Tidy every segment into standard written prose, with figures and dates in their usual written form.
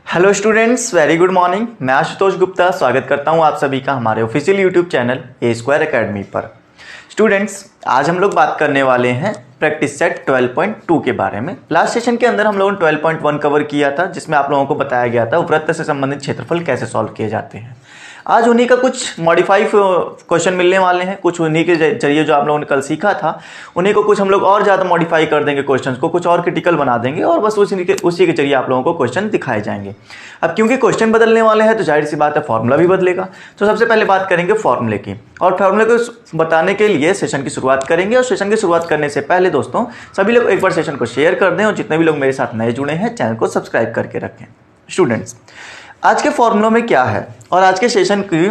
Hello students, very good morning. मैं आशुतोष गुप्ता स्वागत करता हूं आप सभी का हमारे ऑफिशियल यूट्यूब चैनल ए स्क्वायर अकेडमी पर। स्टूडेंट्स, आज हम लोग बात करने वाले हैं प्रैक्टिस सेट 12.2 के बारे में। लास्ट सेशन के अंदर हम लोगों ने 12.1 कवर किया था, जिसमें आप लोगों को बताया गया था वृत्त से संबंधित क्षेत्रफल कैसे सॉल्व किए जाते हैं। आज उन्हीं का कुछ मॉडिफाई क्वेश्चन मिलने वाले हैं, कुछ उन्हीं के जरिए जो आप लोगों ने कल सीखा था उन्हीं को कुछ हम लोग और ज़्यादा मॉडिफाई कर देंगे, क्वेश्चंस को कुछ और क्रिटिकल बना देंगे और बस उसी के जरिए आप लोगों को क्वेश्चन दिखाए जाएंगे। अब क्योंकि क्वेश्चन बदलने वाले हैं तो जाहिर सी बात है फॉर्मूला भी बदलेगा। तो सबसे पहले बात करेंगे फॉर्मूले की, और फॉर्मूले को बताने के लिए सेशन की शुरुआत करेंगे। और सेशन की शुरुआत करने से पहले दोस्तों सभी लोग एक बार सेशन को शेयर कर दें और जितने भी लोग मेरे साथ नए जुड़े हैं चैनल को सब्सक्राइब करके रखें। स्टूडेंट्स, आज के फॉर्मूलों में क्या है और आज के सेशन की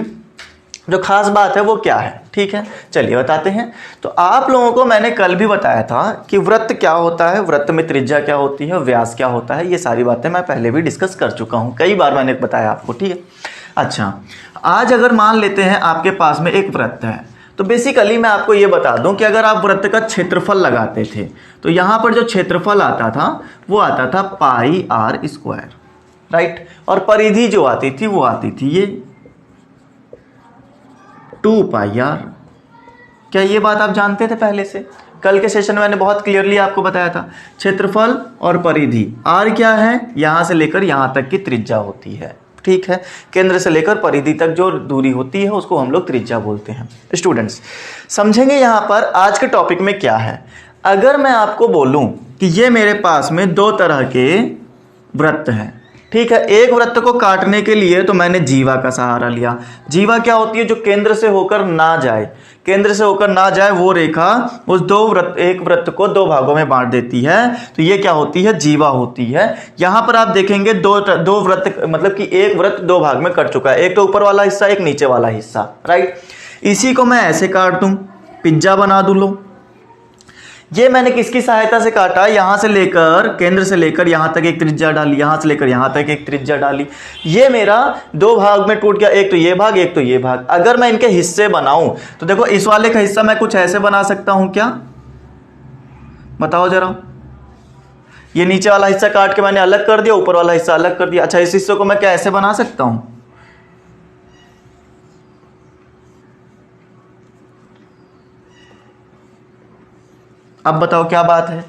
जो खास बात है वो क्या है, ठीक है, चलिए बताते हैं। तो आप लोगों को मैंने कल भी बताया था कि वृत्त क्या होता है, वृत्त में त्रिज्या क्या होती है, व्यास क्या होता है, ये सारी बातें मैं पहले भी डिस्कस कर चुका हूँ, कई बार मैंने बताया आपको, ठीक है। अच्छा, आज अगर मान लेते हैं आपके पास में एक वृत्त है, तो बेसिकली मैं आपको ये बता दूं कि अगर आप वृत्त का क्षेत्रफल लगाते थे तो यहाँ पर जो क्षेत्रफल आता था वो आता था पाई आर स्क्वायर, राइट। और परिधि जो आती थी वो आती थी ये 2 पाई आर। क्या ये बात आप जानते थे पहले से? कल के सेशन में मैंने बहुत क्लियरली आपको बताया था क्षेत्रफल और परिधि। आर क्या है? यहां से लेकर यहां तक की त्रिज्या होती है, ठीक है। केंद्र से लेकर परिधि तक जो दूरी होती है उसको हम लोग त्रिज्या बोलते हैं। स्टूडेंट्स, समझेंगे यहां पर आज के टॉपिक में क्या है। अगर मैं आपको बोलूं कि ये मेरे पास में दो तरह के वृत्त हैं, ठीक है। एक वृत्त को काटने के लिए तो मैंने जीवा का सहारा लिया। जीवा क्या होती है? जो केंद्र से होकर ना जाए, केंद्र से होकर ना जाए वो रेखा उस एक वृत्त को दो भागों में बांट देती है, तो ये क्या होती है? जीवा होती है। यहां पर आप देखेंगे दो वृत्त, मतलब कि एक वृत्त दो भाग में कट चुका है, एक तो ऊपर वाला हिस्सा एक नीचे वाला हिस्सा, राइट। इसी को मैं ऐसे काट दूं, पिज्जा बना दूं। लो, ये मैंने किसकी सहायता से काटा? यहां से लेकर, केंद्र से लेकर यहां तक एक त्रिज्या डाली, यहां से लेकर यहां तक एक त्रिज्या डाली। ये मेरा दो भाग में टूट गया, एक तो ये भाग एक तो ये भाग। अगर मैं इनके हिस्से बनाऊं तो देखो इस वाले का हिस्सा मैं कुछ ऐसे बना सकता हूं, क्या बताओ जरा। ये नीचे वाला हिस्सा काट के मैंने अलग कर दिया, ऊपर वाला हिस्सा अलग कर दिया। अच्छा, इस हिस्से को मैं क्या ऐसे बना सकता हूं? अब बताओ क्या बात है?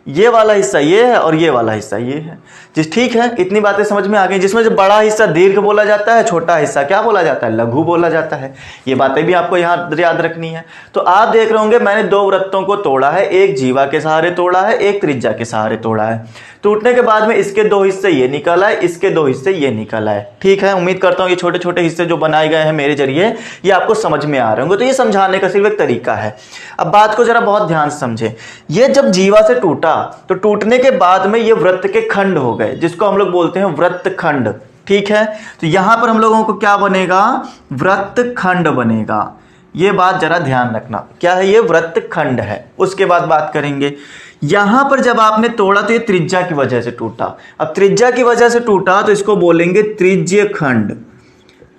ये वाला हिस्सा ये है और ये वाला हिस्सा ये है, जिस ठीक है। इतनी बातें समझ में आ गई, जिसमें जो बड़ा हिस्सा दीर्घ बोला जाता है, छोटा हिस्सा क्या बोला जाता है? लघु बोला जाता है। ये बातें भी आपको यहाँ याद रखनी है। तो आप देख रहे होंगे मैंने दो वृत्तों को तोड़ा है, एक जीवा के सहारे तोड़ा है, एक त्रिज्या के सहारे तोड़ा है। टूटने के बाद में इसके दो हिस्से ये निकल आए, इसके दो हिस्से ये निकल आए, ठीक है। उम्मीद करता हूं ये छोटे छोटे हिस्से जो बनाए गए हैं मेरे जरिए ये आपको समझ में आ रहे होंगे। तो ये समझाने का सिर्फ एक तरीका है। अब बात को जरा बहुत ध्यान से समझें। ये जब जीवा से टूटा तो टूटने के बाद में ये वृत्त के खंड हो गए, जिसको हम लोग बोलते हैं वृत्त खंड, ठीक है। तो यहां पर हम लोगों को क्या बनेगा? वृत्त खंड बनेगा। ये बात जरा ध्यान रखना, क्या है ये? वृत्त खंड है। उसके बाद बात करेंगे, यहां पर जब आपने तोड़ा तो ये त्रिज्या की वजह से टूटा। अब त्रिज्या की वजह से टूटा तो इसको बोलेंगे त्रिज्य खंड,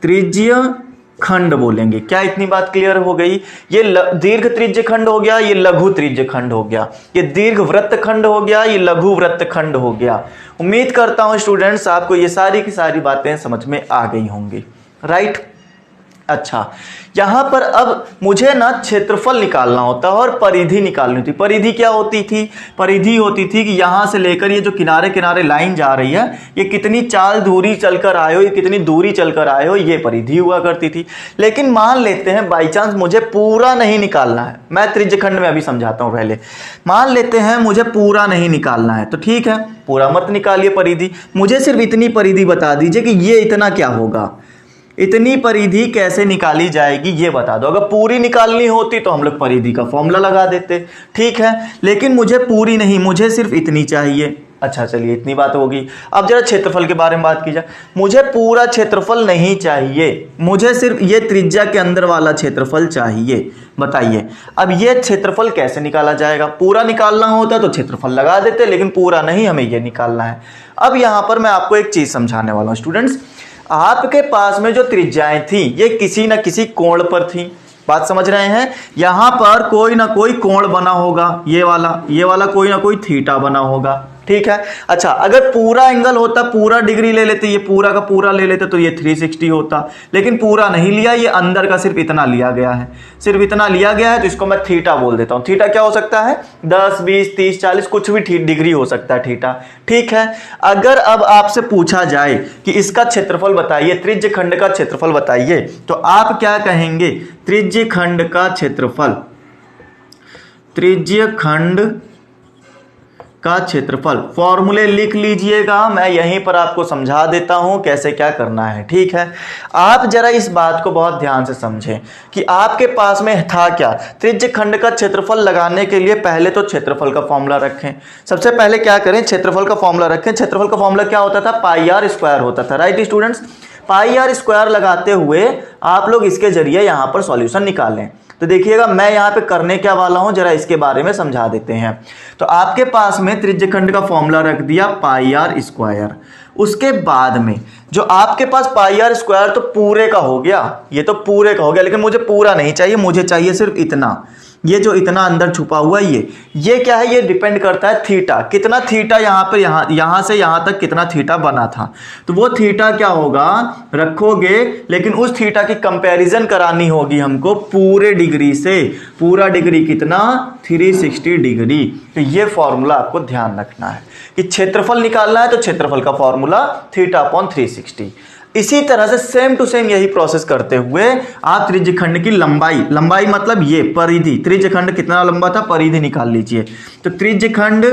त्रिज्य खंड बोलेंगे। क्या इतनी बात क्लियर हो गई? ये दीर्घ त्रिज्य खंड हो गया, ये लघु त्रिज्य खंड हो गया। ये दीर्घ वृत्त खंड हो गया, ये लघु वृत्त खंड हो गया। उम्मीद करता हूं स्टूडेंट्स आपको ये सारी की सारी बातें समझ में आ गई होंगी, राइट। अच्छा, यहां पर अब मुझे ना क्षेत्रफल निकालना होता है और परिधि निकालनी होती। परिधि क्या होती थी? परिधि होती थी कि यहां से लेकर ये जो किनारे किनारे लाइन जा रही है, ये कितनी चाल दूरी चलकर आए हो, ये कितनी दूरी चलकर आए हो, ये परिधि हुआ करती थी। लेकिन मान लेते हैं बाई चांस मुझे पूरा नहीं निकालना है, मैं त्रिज्यखंड में अभी समझाता हूं पहले। मान लेते हैं मुझे पूरा नहीं निकालना है, तो ठीक है, पूरा मत निकालिए परिधि, मुझे सिर्फ इतनी परिधि बता दीजिए कि ये इतना क्या होगा, इतनी परिधि कैसे निकाली जाएगी ये बता दो। अगर पूरी निकालनी होती तो हम लोग परिधि का फॉर्मूला लगा देते, ठीक है। लेकिन मुझे पूरी नहीं, मुझे सिर्फ इतनी चाहिए। अच्छा, चलिए इतनी बात होगी। अब जरा क्षेत्रफल के बारे में बात की जाए। मुझे पूरा क्षेत्रफल नहीं चाहिए, मुझे सिर्फ ये त्रिज्या के अंदर वाला क्षेत्रफल चाहिए। बताइए अब ये क्षेत्रफल कैसे निकाला जाएगा? पूरा निकालना होता तो क्षेत्रफल लगा देते, लेकिन पूरा नहीं, हमें ये निकालना है। अब यहां पर मैं आपको एक चीज समझाने वाला हूं स्टूडेंट्स। आपके पास में जो त्रिज्याएं थी ये किसी न किसी कोण पर थी, बात समझ रहे हैं। यहां पर कोई ना कोई कोण बना होगा, ये वाला कोई ना कोई थीटा बना होगा, ठीक है। अच्छा, अगर पूरा एंगल होता, पूरा डिग्री ले लेते, ये पूरा का पूरा ले लेते तो ये 360 होता, लेकिन पूरा नहीं लिया, ये अंदर का सिर्फ इतना लिया गया है, सिर्फ इतना लिया गया है, तो इसको मैं थीटा बोल देता हूं। थीटा क्या हो सकता है? 10, 20, 30, 40 कुछ भी डिग्री हो सकता है थीटा। ठीक है। अगर अब आपसे पूछा जाए कि इसका क्षेत्रफल बताइए, त्रिज्य खंड का क्षेत्रफल बताइए, तो आप क्या कहेंगे? त्रिज्य खंड का क्षेत्रफल, त्रिज्य खंड का क्षेत्रफल, फॉर्मूले लिख लीजिएगा, मैं यहीं पर आपको समझा देता हूं कैसे क्या करना है। ठीक है। आप जरा इस बात को बहुत ध्यान से समझें कि आपके पास में था क्या। त्रिज्य खंड का क्षेत्रफल लगाने के लिए पहले तो क्षेत्रफल का फॉर्मूला रखें। सबसे पहले क्या करें? क्षेत्रफल का फॉर्मूला रखें। क्षेत्रफल का फॉर्मूला क्या होता था? पाई आर स्क्वायर होता था। Right students, pi are square लगाते हुए आप लोग इसके जरिए यहां पर सॉल्यूशन निकालें। तो देखिएगा मैं यहां पे करने क्या वाला हूं, जरा इसके बारे में समझा देते हैं। तो आपके पास में त्रिज्य खंड का फॉर्मूला रख दिया पाई आर स्क्वायर। उसके बाद में जो आपके पास पाई आर स्क्वायर तो पूरे का हो गया, ये तो पूरे का हो गया, लेकिन मुझे पूरा नहीं चाहिए, मुझे चाहिए सिर्फ इतना। ये जो इतना अंदर छुपा हुआ ये क्या है? ये डिपेंड करता है थीटा, कितना थीटा यहां पर यहां से यहां तक कितना थीटा बना था। तो वो थीटा क्या होगा रखोगे, लेकिन उस थीटा की कंपैरिजन करानी होगी हमको पूरे डिग्री से। पूरा डिग्री कितना? 360 डिग्री। तो ये फॉर्मूला आपको ध्यान रखना है कि क्षेत्रफल निकालना है तो क्षेत्रफल का फॉर्मूला थीटा अपॉन 360। इसी तरह से सेम टू सेम यही प्रोसेस करते हुए आप त्रिज्य खंड की लंबाई, लंबाई मतलब ये परिधि, त्रिज्य खंड कितना लंबा था, परिधि निकाल लीजिए। तो त्रिज्य खंड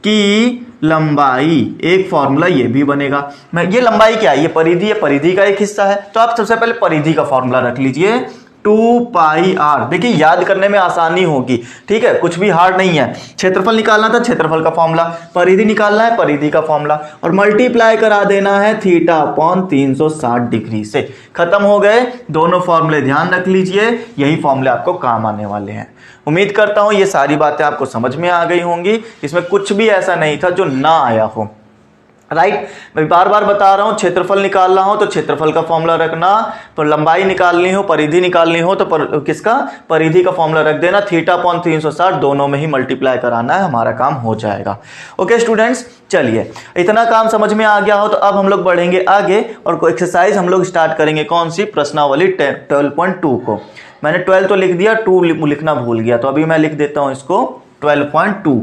की लंबाई, एक फॉर्मूला ये भी बनेगा। मैं ये लंबाई क्या है? ये परिधि है, परिधि का एक हिस्सा है। तो आप सबसे पहले परिधि का फॉर्मूला रख लीजिए 2 पाई आर। देखिए याद करने में आसानी होगी, ठीक है, कुछ भी हार्ड नहीं है। क्षेत्रफल निकालना था, क्षेत्रफल का फॉर्मूला, परिधि निकालना है, परिधि का फॉर्मूला, और मल्टीप्लाई करा देना है थीटा अपॉन 360 डिग्री से। खत्म हो गए दोनों फॉर्मूले। ध्यान रख लीजिए, यही फॉर्मूले आपको काम आने वाले हैं। उम्मीद करता हूं ये सारी बातें आपको समझ में आ गई होंगी, इसमें कुछ भी ऐसा नहीं था जो ना आया हो। राइट, मैं बार बार बता रहा हूं, क्षेत्रफल निकालना हो तो क्षेत्रफल का फॉर्मूला रखना, तो लंबाई निकालनी हो, परिधि निकालनी हो तो किसका? परिधि का फॉर्मूला रख देना, थीटा अपॉन 360, दोनों में ही मल्टीप्लाई कराना है, हमारा काम हो जाएगा। ओके स्टूडेंट्स, चलिए इतना काम समझ में आ गया हो तो अब हम लोग बढ़ेंगे आगे और कोई एक्सरसाइज हम लोग स्टार्ट करेंगे। कौन सी? प्रश्नावली 12.2 को। मैंने 12 तो लिख दिया, 2 लिखना भूल गया, तो अभी मैं लिख देता हूं इसको 12.2।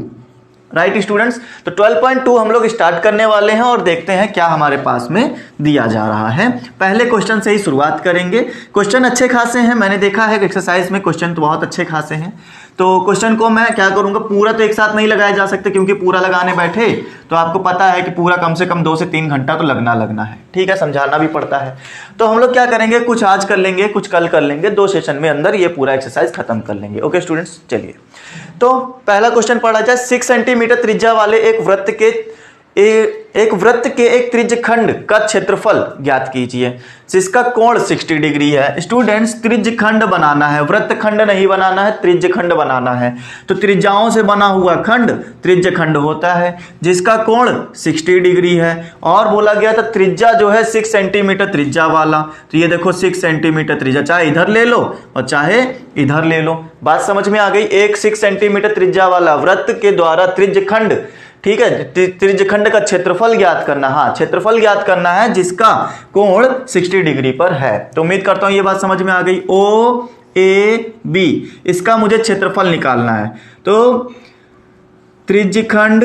राइट स्टूडेंट्स, तो 12.2 हम लोग स्टार्ट करने वाले हैं और देखते हैं क्या हमारे पास में दिया जा रहा है। पहले क्वेश्चन से ही शुरुआत करेंगे। क्वेश्चन अच्छे खासे हैं, मैंने देखा है एक्सरसाइज में क्वेश्चन तो बहुत अच्छे खासे हैं। तो क्वेश्चन को मैं क्या करूंगा, पूरा तो एक साथ नहीं लगाया जा सकते, क्योंकि पूरा लगाने बैठे तो आपको पता है कि पूरा कम से कम 2 से 3 घंटा तो लगना है। ठीक है, समझाना भी पड़ता है। तो हम लोग क्या करेंगे, कुछ आज कर लेंगे, कुछ कल कर लेंगे, 2 सेशन में अंदर ये पूरा एक्सरसाइज खत्म कर लेंगे। ओके स्टूडेंट्स, चलिए तो पहला क्वेश्चन पढ़ा जाए। 6 सेंटीमीटर त्रिज्या वाले एक वृत्त के एक त्रिज्य खंड का क्षेत्रफल ज्ञात कीजिए जिसका कोण 60 डिग्री है। स्टूडेंट्स, त्रिज्य खंड बनाना है, वृत्त खंड नहीं बनाना है, त्रिज्य खंड बनाना है। तो त्रिज्याओं से बना हुआ खंड त्रिज्य खंड होता है जिसका कोण 60 डिग्री है। और बोला गया था त्रिज्या जो है 6 सेंटीमीटर त्रिज्या वाला, तो ये देखो 6 सेंटीमीटर त्रिज्या, चाहे इधर ले लो और चाहे इधर ले लो। बात समझ में आ गई? एक 6 सेंटीमीटर त्रिज्या वाला वृत्त के द्वारा त्रिज्य खंड, ठीक है, त्रिज्य खंड का क्षेत्रफल ज्ञात करना। हाँ, क्षेत्रफल ज्ञात करना है जिसका कोण 60 डिग्री पर है। तो उम्मीद करता हूं ये बात समझ में आ गई। ओ ए बी, इसका मुझे क्षेत्रफल निकालना है। तो त्रिज्य खंड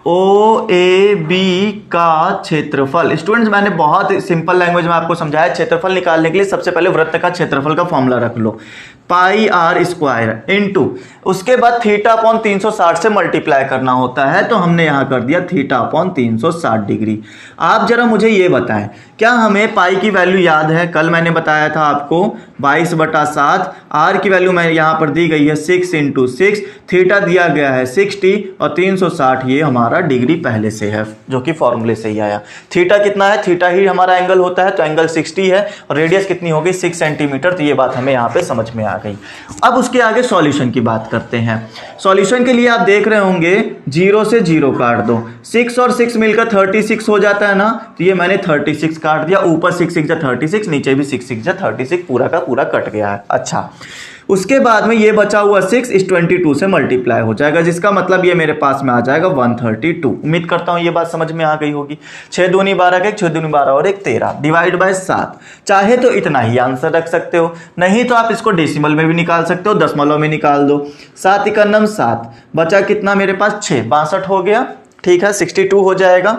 ओ ए बी का क्षेत्रफल। स्टूडेंट्स, मैंने बहुत सिंपल लैंग्वेज में आपको समझाया। क्षेत्रफल निकालने के लिए सबसे पहले वृत्त का क्षेत्रफल का फॉर्मूला रख लो, पाई आर स्क्वायर इनटू, उसके बाद थीटा अपॉन 360 से मल्टीप्लाई करना होता है। तो हमने यहां कर दिया थीटा अपॉन 360 डिग्री। आप जरा मुझे ये बताएं, क्या हमें पाई की वैल्यू याद है? कल मैंने बताया था आपको 22/7। आर की वैल्यू मैं यहां पर दी गई है 6 × 6, थीटा दिया गया है 60 और 360 ये हमारा डिग्री पहले से है जो कि फॉर्मूले से ही आया। थीटा कितना है? थीटा ही हमारा एंगल होता है, तो एंगल 60 है और रेडियस कितनी हो गई? 6 सेंटीमीटर। तो ये बात हमें यहाँ पे समझ में आ गई। अब उसके आगे सॉल्यूशन की बात करते हैं। सॉल्यूशन के लिए आप देख रहे होंगे 0 से 0 काट दो, 6 और 6 मिलकर 36 हो जाता है ना, तो ये मैंने 36 काट दिया। ऊपर 6 6 36, नीचे भी 6 6 36, पूरा का पूरा कट गया है। अच्छा, उसके बाद में ये बचा हुआ 6 इस 22 से मल्टीप्लाई हो जाएगा, जिसका मतलब ये मेरे पास में आ जाएगा 132। उम्मीद करता हूँ ये बात समझ में आ गई होगी। 6 दूनी 12 का 6 दूनी 12 और 1 13 डिवाइड बाय 7। चाहे तो इतना ही आंसर रख सकते हो, नहीं तो आप इसको डेसिमल में भी निकाल सकते हो, दशमलव में निकाल दो। 7 × 7 बचा कितना मेरे पास 6, 62 हो गया। ठीक है, 62 हो जाएगा,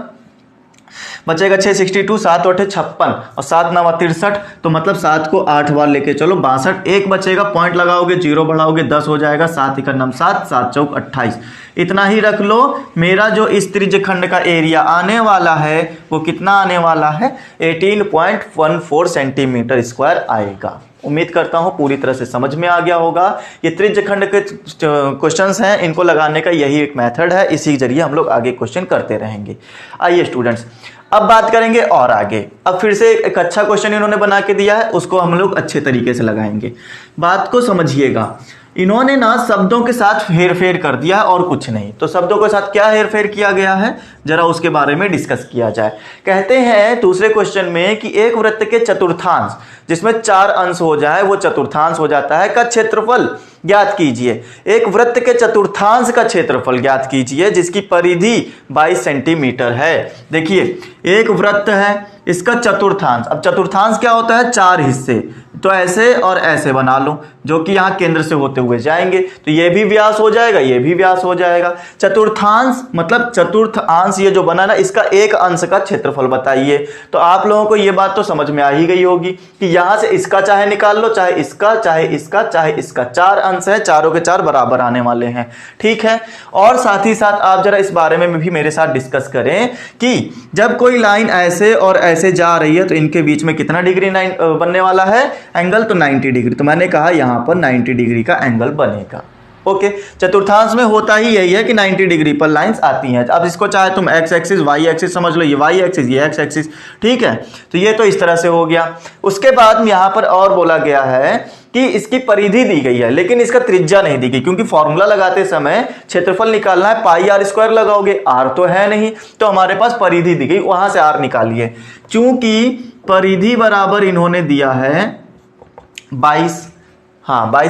बचेगा 6 62, 7 8 56 और 7 9 63, तो मतलब 7 को 8 बार लेके चलो 62, एक बचेगा, पॉइंट लगाओगे, 0 बढ़ाओगे 10 हो जाएगा। 7 × 9 7, 7 चौक 28, इतना ही रख लो। मेरा जो इस त्रिज्यखंड का एरिया आने वाला है वो कितना आने वाला है, 18.14 सेंटीमीटर स्क्वायर आएगा। उम्मीद करता हूँ पूरी तरह से समझ में आ गया होगा। ये त्रिज्यखंड के क्वेश्चंस हैं, इनको लगाने का यही एक मेथड है, इसी जरिए हम लोग आगे क्वेश्चन करते रहेंगे। आइए स्टूडेंट्स, अब बात करेंगे और आगे। अब फिर से एक अच्छा क्वेश्चन इन्होंने बना के दिया है, उसको हम लोग अच्छे तरीके से लगाएंगे। बात को समझिएगा, इन्होंने ना शब्दों के साथ हेर फेर कर दिया है और कुछ नहीं। तो शब्दों के साथ क्या हेर फेर किया गया है, जरा उसके बारे में डिस्कस किया जाए। कहते हैं दूसरे क्वेश्चन में कि एक वृत्त के चतुर्थांश जिसमें 4 अंश हो जाए वो चतुर्थांश हो जाता है, का क्षेत्रफल ज्ञात कीजिए। एक वृत्त के चतुर्थांश का क्षेत्रफल ज्ञात कीजिए जिसकी परिधि 22 सेंटीमीटर है। देखिए एक वृत्त है, इसका चतुर्थांश, अब चतुर्थांश क्या होता है, 4 हिस्से, तो ऐसे और ऐसे बना लो जो कि यहाँ केंद्र से होते हुए जाएंगे, तो ये भी व्यास हो जाएगा, ये भी व्यास हो जाएगा। चतुर्थांश मतलब चतुर्थ अंश ये जो बना ना, इसका एक अंश का क्षेत्रफल बताइए। तो आप लोगों को ये बात तो समझ में आ ही गई होगी कि यहाँ से इसका चाहे निकाल लो, चाहे इसका, चाहे इसका, चाहे इसका, 4 अंश है, चारों के 4 बराबर आने वाले हैं। ठीक है, और साथ ही साथ आप जरा इस बारे में भी मेरे साथ डिस्कस करें कि जब कोई लाइन ऐसे और ऐसे जा रही है तो इनके बीच में कितना डिग्री बनने वाला है एंगल, तो 90 डिग्री। तो मैंने कहा यहाँ पर 90 डिग्री का एंगल बनेगा। ओके, चतुर्थांश में होता ही यही है कि 90 डिग्री पर लाइंस आती हैं। अब इसको चाहे तुम एक्स एक्सिस वाई एक्सिस समझ लो, ये वाई एक्सिस ये एक्स एक्सिस। ठीक है, तो ये तो इस तरह से हो गया। उसके बाद यहाँ पर और बोला गया है कि इसकी परिधि दी गई है लेकिन इसका त्रिज्या नहीं दी गई, क्योंकि फॉर्मूला लगाते समय क्षेत्रफल निकालना है, पाई आर स्क्वायर लगाओगे, आर तो है नहीं, तो हमारे पास परिधि दी गई, वहां से आर निकालिए। चूंकि परिधि बराबर इन्होंने दिया है 22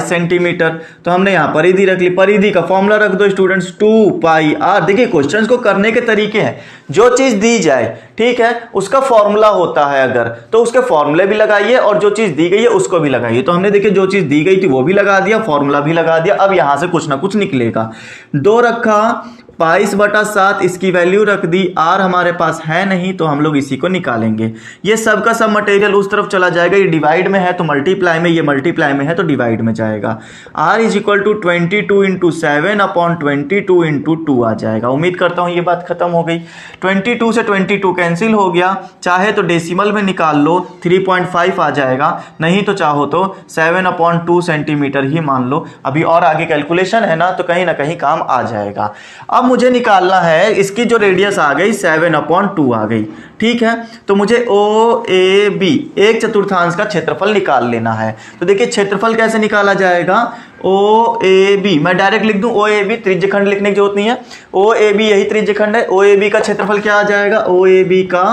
सेंटीमीटर, तो हमने यहाँ परिधि रख ली। परिधि का फॉर्मूला रख दो स्टूडेंट्स, 2 पाई आर। देखिए क्वेश्चंस को करने के तरीके हैं, जो चीज दी जाए ठीक है उसका फॉर्मूला होता है, अगर तो उसके फॉर्मूले भी लगाइए और जो चीज दी गई है उसको भी लगाइए। तो हमने देखिए जो चीज दी गई थी वो भी लगा दिया, फॉर्मूला भी लगा दिया, अब यहां से कुछ ना कुछ निकलेगा। 2 रखा, 22/7 इसकी वैल्यू रख दी, आर हमारे पास है नहीं तो हम लोग इसी को निकालेंगे। ये सब का सब मटेरियल उस तरफ चला जाएगा, ये डिवाइड में है तो मल्टीप्लाई में, ये मल्टीप्लाई में है तो डिवाइड में जाएगा। r = 22 × 7/22 × 2 आ जाएगा। उम्मीद करता हूँ ये बात खत्म हो गई। 22 से 22 कैंसिल हो गया, चाहे तो डेसिमल में निकाल लो 3.5 आ जाएगा, नहीं तो चाहो तो 7/2 सेंटीमीटर ही मान लो। अभी और आगे कैलकुलेशन है ना, तो कहीं ना कहीं काम आ जाएगा। अब मुझे निकालना है इसकी जो रेडियस आ गई 7/2 आ गई। ठीक है, तो मुझे OAB एक चतुर्थांश का क्षेत्रफल निकाल लेना है। तो देखिए क्षेत्रफल कैसे निकाला जाएगा, OAB मैं डायरेक्ट लिख दूं, OAB त्रिज्यखंड लिखने की जरूरत नहीं है, OAB यही त्रिज्यखंड है। OAB का क्षेत्रफल क्या आ जाएगा, OAB का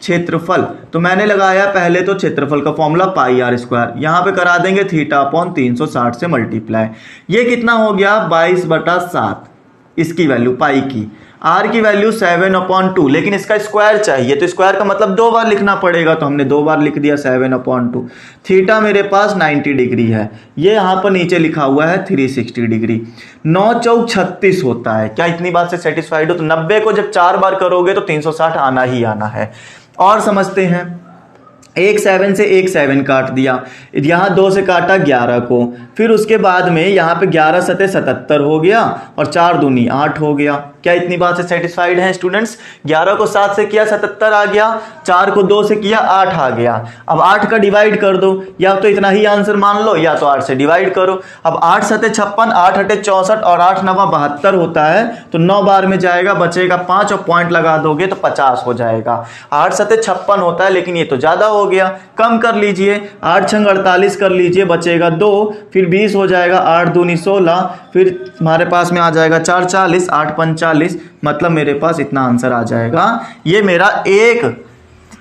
क्षेत्रफल, तो मैंने लगाया पहले तो क्षेत्रफल का फॉर्मूला पाई आर स्क्वायर, यहां पे करा देंगे θ/360 से मल्टीप्लाई। ये कितना हो गया 22/7, इसकी वैल्यू पाई की, आर की वैल्यू 7/2, लेकिन इसका स्क्वायर चाहिए तो स्क्वायर का मतलब 2 बार लिखना पड़ेगा, तो हमने 2 बार लिख दिया 7/2। थीटा मेरे पास 90 डिग्री है, ये यहाँ पर नीचे लिखा हुआ है 360 डिग्री। 9 चौक 36 होता है। क्या इतनी बात से सेटिस्फाइड हो? तो 90 को जब 4 बार करोगे तो 360 आना ही आना है। और समझते हैं, एक 7 से एक 7 काट दिया, यहाँ 2 से काटा 11 को, फिर उसके बाद में यहाँ पे 11 सते 77 हो गया और 4 दूनी 8 हो गया। क्या इतनी बात से सेटिस्फाइड हैं स्टूडेंट्स? 11 को 7 से किया 77 आ गया, 4 को 2 से किया 8 आ गया। अब 8 का डिवाइड कर दो, या तो इतना ही आंसर मान लो या तो 8 से डिवाइड करो। अब 8 सते 56, 8 अटे 64 और 8 9 72 होता है, तो 9 बार में जाएगा, बचेगा 5 और पॉइंट लगा दोगे तो 50 हो जाएगा। 8 सते 56 होता है, लेकिन ये तो ज्यादा हो गया, कम कर लीजिए, 8 छंग 48 कर लीजिए, बचेगा 2, फिर 20 हो जाएगा, 8 दूनी 16, फिर हमारे पास में आ जाएगा 4 40, 8 45, मतलब मेरे पास इतना आंसर आ जाएगा। ये मेरा एक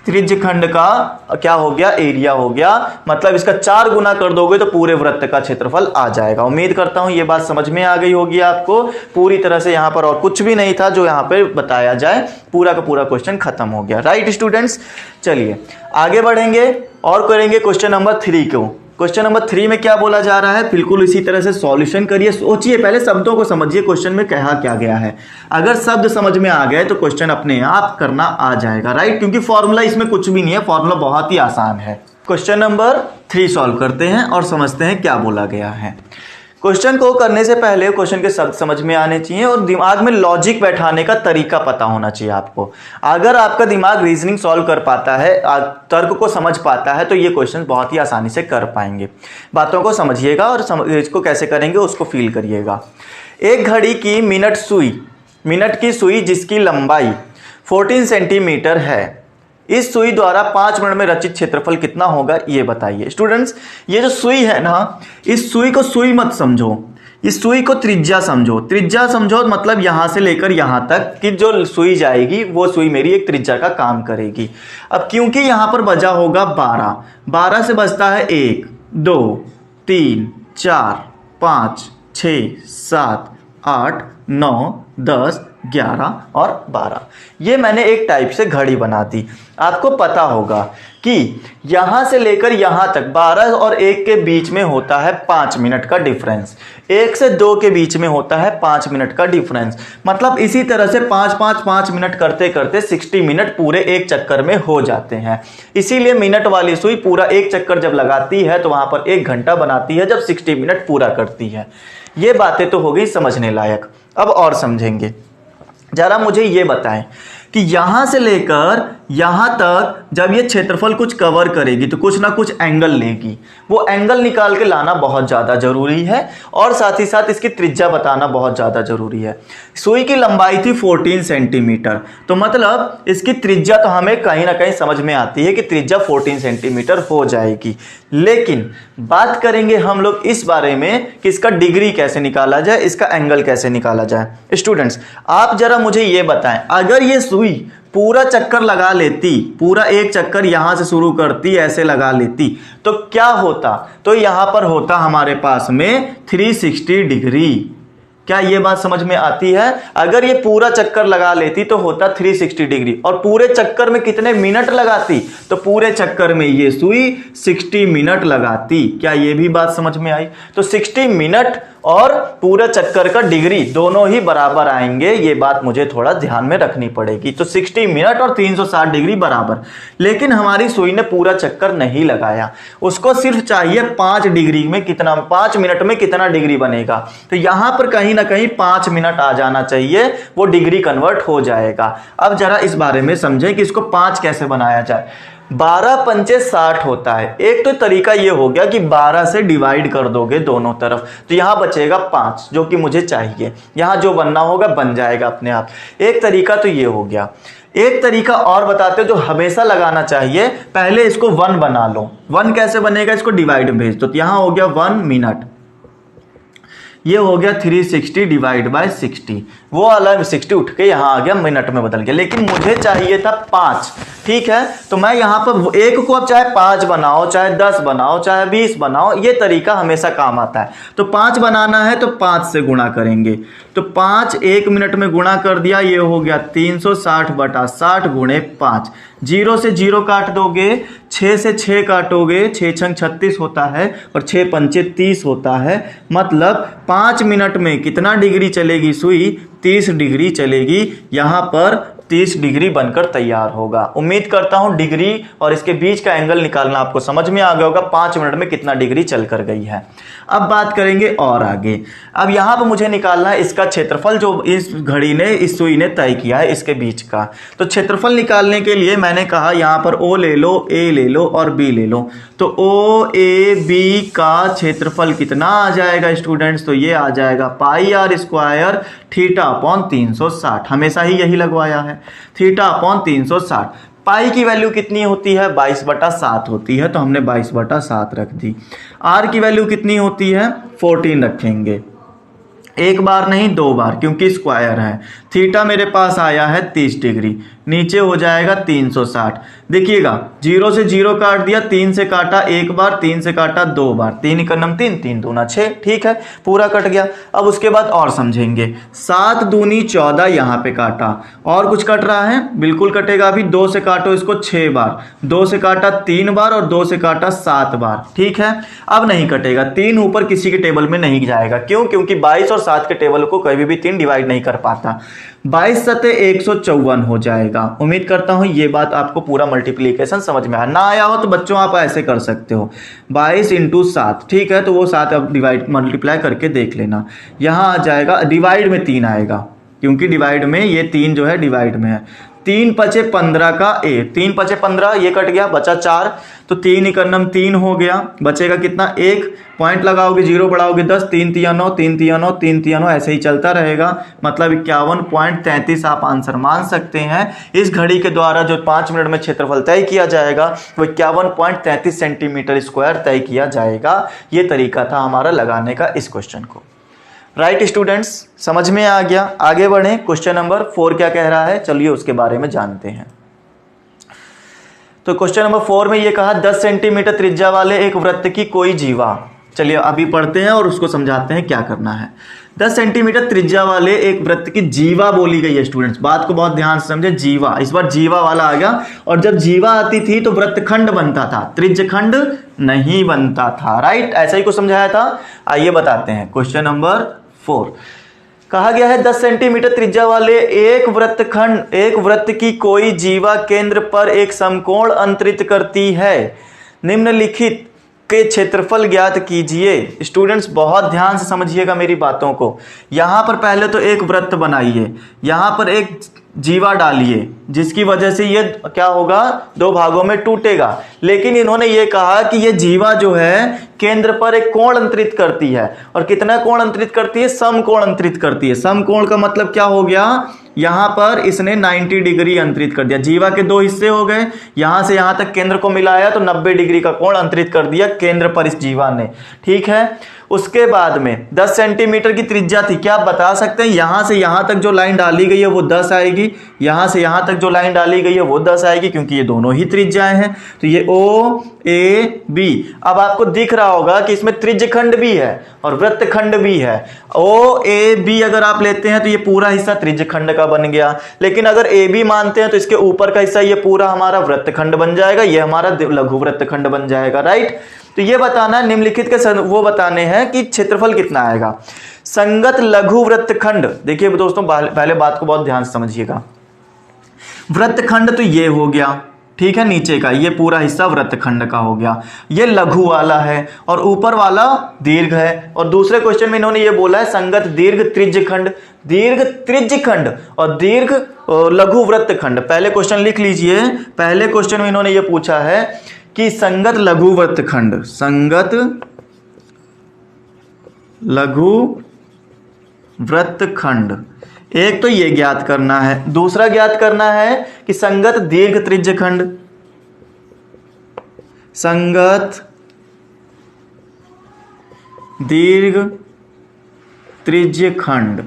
त्रिज्यखंड का क्या हो गया, एरिया हो गया। मतलब इसका 4 गुना कर दोगे तो पूरे वृत्त का क्षेत्रफल आ जाएगा। उम्मीद करता हूं ये बात समझ में आ गई होगी आपको पूरी तरह से। यहां पर और कुछ भी नहीं था जो यहां पे बताया जाए, पूरा का पूरा क्वेश्चन खत्म हो गया। राइट स्टूडेंट्स, चलिए आगे बढ़ेंगे और करेंगे क्वेश्चन नंबर 3 को। क्वेश्चन नंबर 3 में क्या बोला जा रहा है, बिल्कुल इसी तरह से सॉल्यूशन करिए। सोचिए, पहले शब्दों को समझिए, क्वेश्चन में कहा क्या गया है। अगर शब्द समझ में आ गए तो क्वेश्चन अपने आप करना आ जाएगा। राइट, क्योंकि फॉर्मूला इसमें कुछ भी नहीं है, फॉर्मूला बहुत ही आसान है। क्वेश्चन नंबर 3 सॉल्व करते हैं और समझते हैं क्या बोला गया है। क्वेश्चन को करने से पहले क्वेश्चन के शब्द समझ में आने चाहिए और दिमाग में लॉजिक बैठाने का तरीका पता होना चाहिए आपको। अगर आपका दिमाग रीजनिंग सॉल्व कर पाता है, तर्क को समझ पाता है, तो ये क्वेश्चन बहुत ही आसानी से कर पाएंगे। बातों को समझिएगा और इसको कैसे करेंगे उसको फील करिएगा। एक घड़ी की मिनट की सुई जिसकी लंबाई 14 सेंटीमीटर है, इस सुई द्वारा 5 मिनट में रचित क्षेत्रफल कितना होगा, ये बताइए। स्टूडेंट्स, ये जो सुई है ना, इस सुई को सुई मत समझो, इस सुई को त्रिज्या समझो। त्रिज्या समझो मतलब यहां से लेकर यहां तक कि जो सुई जाएगी वो सुई मेरी एक त्रिज्या का काम करेगी। अब क्योंकि यहां पर बजा होगा 12 से बजता है 1 2 3 4 5 6 7 8 9 10 11 और 12। ये मैंने एक टाइप से घड़ी बना दी। आपको पता होगा कि यहां से लेकर यहां तक 12 और 1 के बीच में होता है 5 मिनट का डिफरेंस, 1 से 2 के बीच में होता है 5 मिनट का डिफरेंस। मतलब इसी तरह से 5 मिनट करते करते 60 मिनट पूरे एक चक्कर में हो जाते हैं। इसीलिए मिनट वाली सुई पूरा एक चक्कर जब लगाती है तो वहां पर 1 घंटा बनाती है, जब 60 मिनट पूरा करती है। ये बातें तो हो गई समझने लायक। अब और समझेंगे। जरा मुझे ये बताएं कि यहां से लेकर यहां तक जब ये क्षेत्रफल कुछ कवर करेगी तो कुछ ना कुछ एंगल लेगी। वो एंगल निकाल के लाना बहुत ज़्यादा जरूरी है और साथ ही साथ इसकी त्रिज्या बताना बहुत ज़्यादा जरूरी है। सुई की लंबाई थी 14 सेंटीमीटर, तो मतलब इसकी त्रिज्या तो हमें कहीं ना कहीं समझ में आती है कि त्रिज्या 14 सेंटीमीटर हो जाएगी। लेकिन बात करेंगे हम लोग इस बारे में कि इसका डिग्री कैसे निकाला जाए, इसका एंगल कैसे निकाला जाए। स्टूडेंट्स, आप जरा मुझे ये बताएं, अगर ये सुई पूरा चक्कर लगा लेती, पूरा एक चक्कर यहां से शुरू करती ऐसे लगा लेती, तो क्या होता, तो यहां पर होता हमारे पास में 360 डिग्री। क्या ये बात समझ में आती है? अगर ये पूरा चक्कर लगा लेती तो होता 360 डिग्री। और पूरे चक्कर में कितने मिनट लगाती, तो पूरे चक्कर में ये सुई 60 मिनट लगाती। क्या ये भी बात समझ में आई? तो 60 मिनट और पूरे चक्कर का डिग्री दोनों ही बराबर आएंगे, ये बात मुझे थोड़ा ध्यान में रखनी पड़ेगी। तो 60 मिनट और 360 डिग्री बराबर। लेकिन हमारी सुई ने पूरा चक्कर नहीं लगाया, उसको सिर्फ चाहिए 5 डिग्री में कितना, 5 मिनट में कितना डिग्री बनेगा। तो यहां पर कहीं ना कहीं 5 मिनट आ जाना चाहिए, वो डिग्री कन्वर्ट हो जाएगा। अब जरा इस बारे में समझें कि इसको 5 कैसे बनाया जाए। 12 पंचे 60 होता है। एक तो तरीका ये हो गया कि 12 से डिवाइड कर दोगे दोनों तरफ, तो यहां बचेगा 5 जो कि मुझे चाहिए। यहां जो बनना होगा बन जाएगा अपने आप। एक तरीका तो ये हो गया। एक तरीका और बताते हो जो हमेशा लगाना चाहिए, पहले इसको 1 बना लो। 1 कैसे बनेगा, इसको डिवाइड में भेज दो, तो यहां हो गया 1 मिनट, ये हो गया 360 डिवाइड बाय 60। वो अलग 60 उठ के यहां आ गया, मिनट में बदल गया। लेकिन मुझे चाहिए था 5, ठीक है। तो मैं यहां पर एक को अब चाहे 5 बनाओ, चाहे 10 बनाओ, चाहे 20 बनाओ, ये तरीका हमेशा काम आता है। तो 5 बनाना है तो 5 से गुणा करेंगे, तो 5 1 मिनट में गुणा कर दिया, ये हो गया 360 बटा 60 गुणे 5। 0 से 0 काट दोगे, 6 से 6 काटोगे, 6 छंग 36 होता है और 6 पंचे 30 होता है। मतलब 5 मिनट में कितना डिग्री चलेगी सुई, 30 डिग्री चलेगी। यहां पर 30 डिग्री बनकर तैयार होगा। उम्मीद करता हूं डिग्री और इसके बीच का एंगल निकालना आपको समझ में आ गया होगा, 5 मिनट में कितना डिग्री चल कर गई है। अब बात करेंगे और आगे। अब यहां पर मुझे निकालना है इसका क्षेत्रफल जो इस घड़ी ने, इस सुई ने तय किया है इसके बीच का। तो क्षेत्रफल निकालने के लिए मैंने कहा यहां पर O ले लो, A ले लो और B ले लो। तो OAB का क्षेत्रफल कितना आ जाएगा स्टूडेंट्स, तो ये आ जाएगा पाई r स्क्वायर थीटा अपॉन 360। हमेशा ही यही लगवाया है, थीटा अपॉन 360। पाई की वैल्यू कितनी होती है, 22/7 होती है, तो हमने 22/7 रख दी। आर की वैल्यू कितनी होती है, 14 रखेंगे, एक बार नहीं 2 बार, क्योंकि स्क्वायर है। थीटा मेरे पास आया है 30 डिग्री, नीचे हो जाएगा 360। देखिएगा 0 से 0 काट दिया, 3 से काटा एक बार, 3 से काटा दो बार, 3 एकम 3, 3 दूना 6, ठीक है पूरा कट गया। अब उसके बाद और समझेंगे, 7 दूनी 14 यहाँ पे काटा, और कुछ कट रहा है, बिल्कुल कटेगा। अभी 2 से काटो इसको 6 बार, 2 से काटा 3 बार और 2 से काटा 7 बार, ठीक है। अब नहीं कटेगा, 3 ऊपर किसी के टेबल में नहीं जाएगा, क्यों? क्योंकि 22 और 7 के टेबल को कभी भी 3 डिवाइड नहीं कर पाता। 22 सते 154 हो जाएगा। उम्मीद करता हूं ये बात आपको पूरा मल्टीप्लीकेशन समझ में आया। ना आया हो तो बच्चों आप ऐसे कर सकते हो, 22 इंटू 7, ठीक है, तो वो 7 अब डिवाइड मल्टीप्लाई करके देख लेना। यहाँ आ जाएगा, डिवाइड में 3 आएगा, क्योंकि डिवाइड में ये 3 जो है डिवाइड में है। 3 पचे 15 का 3 पचे 15, ये कट गया, बचा 4, तो 3 एकम 3 हो गया, बचेगा कितना 1, पॉइंट लगाओगे 0 बढ़ाओगे 10, 3 तिया 9, 3 तिया 9, 3 तिया 9, ऐसे ही चलता रहेगा। मतलब 51.33 आप आंसर मान सकते हैं। इस घड़ी के द्वारा जो 5 मिनट में क्षेत्रफल तय किया जाएगा वो 51.33 सेंटीमीटर स्क्वायर तय किया जाएगा। ये तरीका था हमारा लगाने का इस क्वेश्चन को। राइट स्टूडेंट्स, समझ में आ गया? आगे बढ़ें, क्वेश्चन नंबर 4 क्या कह रहा है, चलिए उसके बारे में जानते हैं। तो क्वेश्चन नंबर 4 में ये कहा 10 सेंटीमीटर त्रिज्या वाले एक वृत्त की कोई जीवा, चलिए अभी पढ़ते हैं और उसको समझाते हैं क्या करना है। 10 सेंटीमीटर त्रिज्या वाले एक वृत्त की जीवा बोली गई है। स्टूडेंट्स बात को बहुत ध्यान से समझे, जीवा, इस बार जीवा वाला आ गया। और जब जीवा आती थी तो वृत्तखंड बनता था, त्रिज्यखंड नहीं बनता था। राइट, ऐसा ही कुछ समझाया था। आइए बताते हैं। क्वेश्चन नंबर 4 कहा गया है 10 सेंटीमीटर त्रिज्या वाले एक वृत्त की कोई जीवा केंद्र पर एक समकोण अंतरित करती है, निम्नलिखित के क्षेत्रफल ज्ञात कीजिए। स्टूडेंट्स बहुत ध्यान से समझिएगा मेरी बातों को। यहां पर पहले तो एक वृत्त बनाइए, यहां पर एक जीवा डालिए, जिसकी वजह से ये क्या होगा, 2 भागों में टूटेगा। लेकिन इन्होंने ये कहा कि ये जीवा जो है केंद्र पर एक कोण अंतरित करती है। और कितना कोण अंतरित करती है? समकोण अंतरित करती है। समकोण का मतलब क्या हो गया, यहां पर इसने 90 डिग्री अंतरित कर दिया। जीवा के 2 हिस्से हो गए, यहां से यहां तक केंद्र को मिलाया तो 90 डिग्री का कोण अंतरित कर दिया केंद्र पर इस जीवा ने, ठीक है। उसके बाद में 10 सेंटीमीटर की त्रिज्या थी, क्या आप बता सकते हैं यहां से यहां तक जो लाइन डाली गई है वो 10 आएगी, यहां से यहां तक जो लाइन डाली गई है वो 10 आएगी, क्योंकि ये दोनों ही त्रिज्याएं हैं। तो ये ओ ए बी। अब आपको दिख रहा होगा कि इसमें त्रिज्यखंड भी है और वृत्तखंड भी है। ओ ए बी अगर आप लेते हैं तो ये पूरा हिस्सा त्रिज्यखंड का बन गया। लेकिन अगर ए बी मानते हैं तो इसके ऊपर का हिस्सा ये पूरा हमारा वृत्तखंड बन जाएगा, ये हमारा लघु वृत्तखंड बन जाएगा। राइट, तो ये बताना निम्नलिखित के वो बताने हैं कि क्षेत्रफल कितना आएगा। संगत लघु वृत्तखंड, देखिए दोस्तों पहले बात को बहुत ध्यान से समझिएगा। वृत्तखंड तो ये हो गया, ठीक है, नीचे का ये पूरा हिस्सा वृत्तखंड का हो गया, ये लघु वाला है और ऊपर वाला दीर्घ है। और दूसरे क्वेश्चन में इन्होंने ये बोला है संगत दीर्घ त्रिज्यखंड, दीर्घ त्रिज्यखंड और दीर्घ लघु वृत्तखंड। पहले क्वेश्चन लिख लीजिए, पहले क्वेश्चन में इन्होंने ये पूछा है कि संगत लघु वृत्तखंड, संगत लघु वृत्तखंड, एक तो ये ज्ञात करना है, दूसरा ज्ञात करना है कि संगत दीर्घ त्रिज्यखंड, संगत दीर्घ त्रिज्यखंड।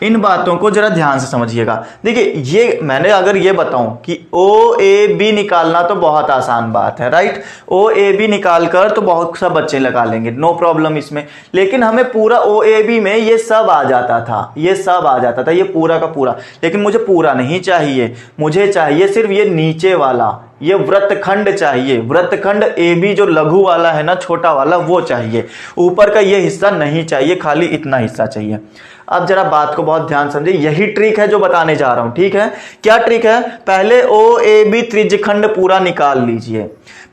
इन बातों को जरा ध्यान से समझिएगा। देखिए ये मैंने अगर ये बताऊं कि ओ ए बी निकालना तो बहुत आसान बात है। राइट, ओ ए बी निकालकर तो बहुत सा बच्चे लगा लेंगे, नो प्रॉब्लम इसमें। लेकिन हमें पूरा ओ ए बी में ये सब आ जाता था, ये सब आ जाता था, ये पूरा का पूरा। लेकिन मुझे पूरा नहीं चाहिए, मुझे चाहिए सिर्फ ये नीचे वाला, ये वृत्तखंड चाहिए। वृत्तखंड ए बी जो लघु वाला है ना, छोटा वाला, वो चाहिए। ऊपर का ये हिस्सा नहीं चाहिए, खाली इतना हिस्सा चाहिए। अब जरा बात को बहुत ध्यान समझिए, यही ट्रिक है जो बताने जा रहा हूं, ठीक है। क्या ट्रिक है? पहले ओ ए बी त्रिज्यखंड पूरा निकाल लीजिए,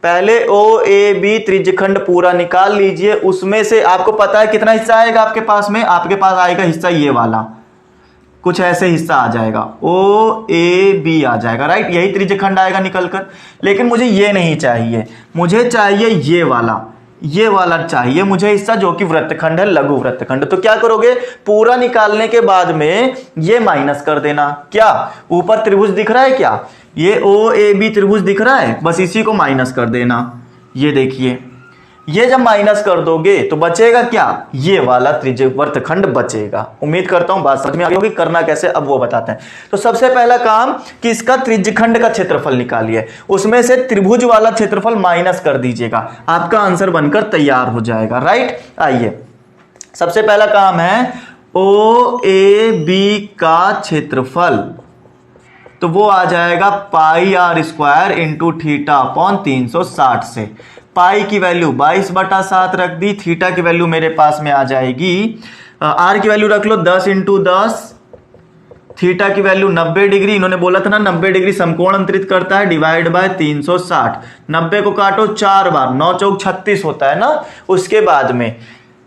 पहले ओ ए बी त्रिज्यखंड पूरा निकाल लीजिए। उसमें से आपको पता है कितना हिस्सा आएगा आपके पास में? आपके पास आएगा हिस्सा ये वाला, कुछ ऐसे हिस्सा आ जाएगा, ओ ए बी आ जाएगा। राइट, यही त्रिज्यखंड आएगा निकलकर। लेकिन मुझे ये नहीं चाहिए, मुझे चाहिए ये वाला चाहिए मुझे हिस्सा, जो कि वृत्तखंड है, लघु वृत्तखंड। तो क्या करोगे? पूरा निकालने के बाद में ये माइनस कर देना। क्या ऊपर त्रिभुज दिख रहा है? क्या ये ओ ए बी त्रिभुज दिख रहा है? बस इसी को माइनस कर देना। ये देखिए ये जब माइनस कर दोगे तो बचेगा क्या, ये वाला त्रिज्य वृत्तखंड बचेगा। उम्मीद करता हूं बात समझ में आ गई होगी। करना कैसे अब वो बताते हैं। तो सबसे पहला काम कि इसका त्रिज्यखंड का क्षेत्रफल निकालिए, उसमें से त्रिभुज वाला क्षेत्रफल माइनस कर दीजिएगा, आपका आंसर बनकर तैयार हो जाएगा। राइट, आइए सबसे पहला काम है ओ ए बी का क्षेत्रफल, तो वो आ जाएगा pi are square into theta upon 360 से। पाई की वैल्यू 22/7 रख दी, थीटा की वैल्यू मेरे पास में आ जाएगी, आर की वैल्यू रख लो 10 इंटू 10, थीटा की वैल्यू 90 डिग्री, इन्होंने बोला था ना 90 डिग्री समकोण अंतरित करता है, डिवाइड बाय 360। 90 को काटो 4 बार, 9 चौक 36 होता है ना। उसके बाद में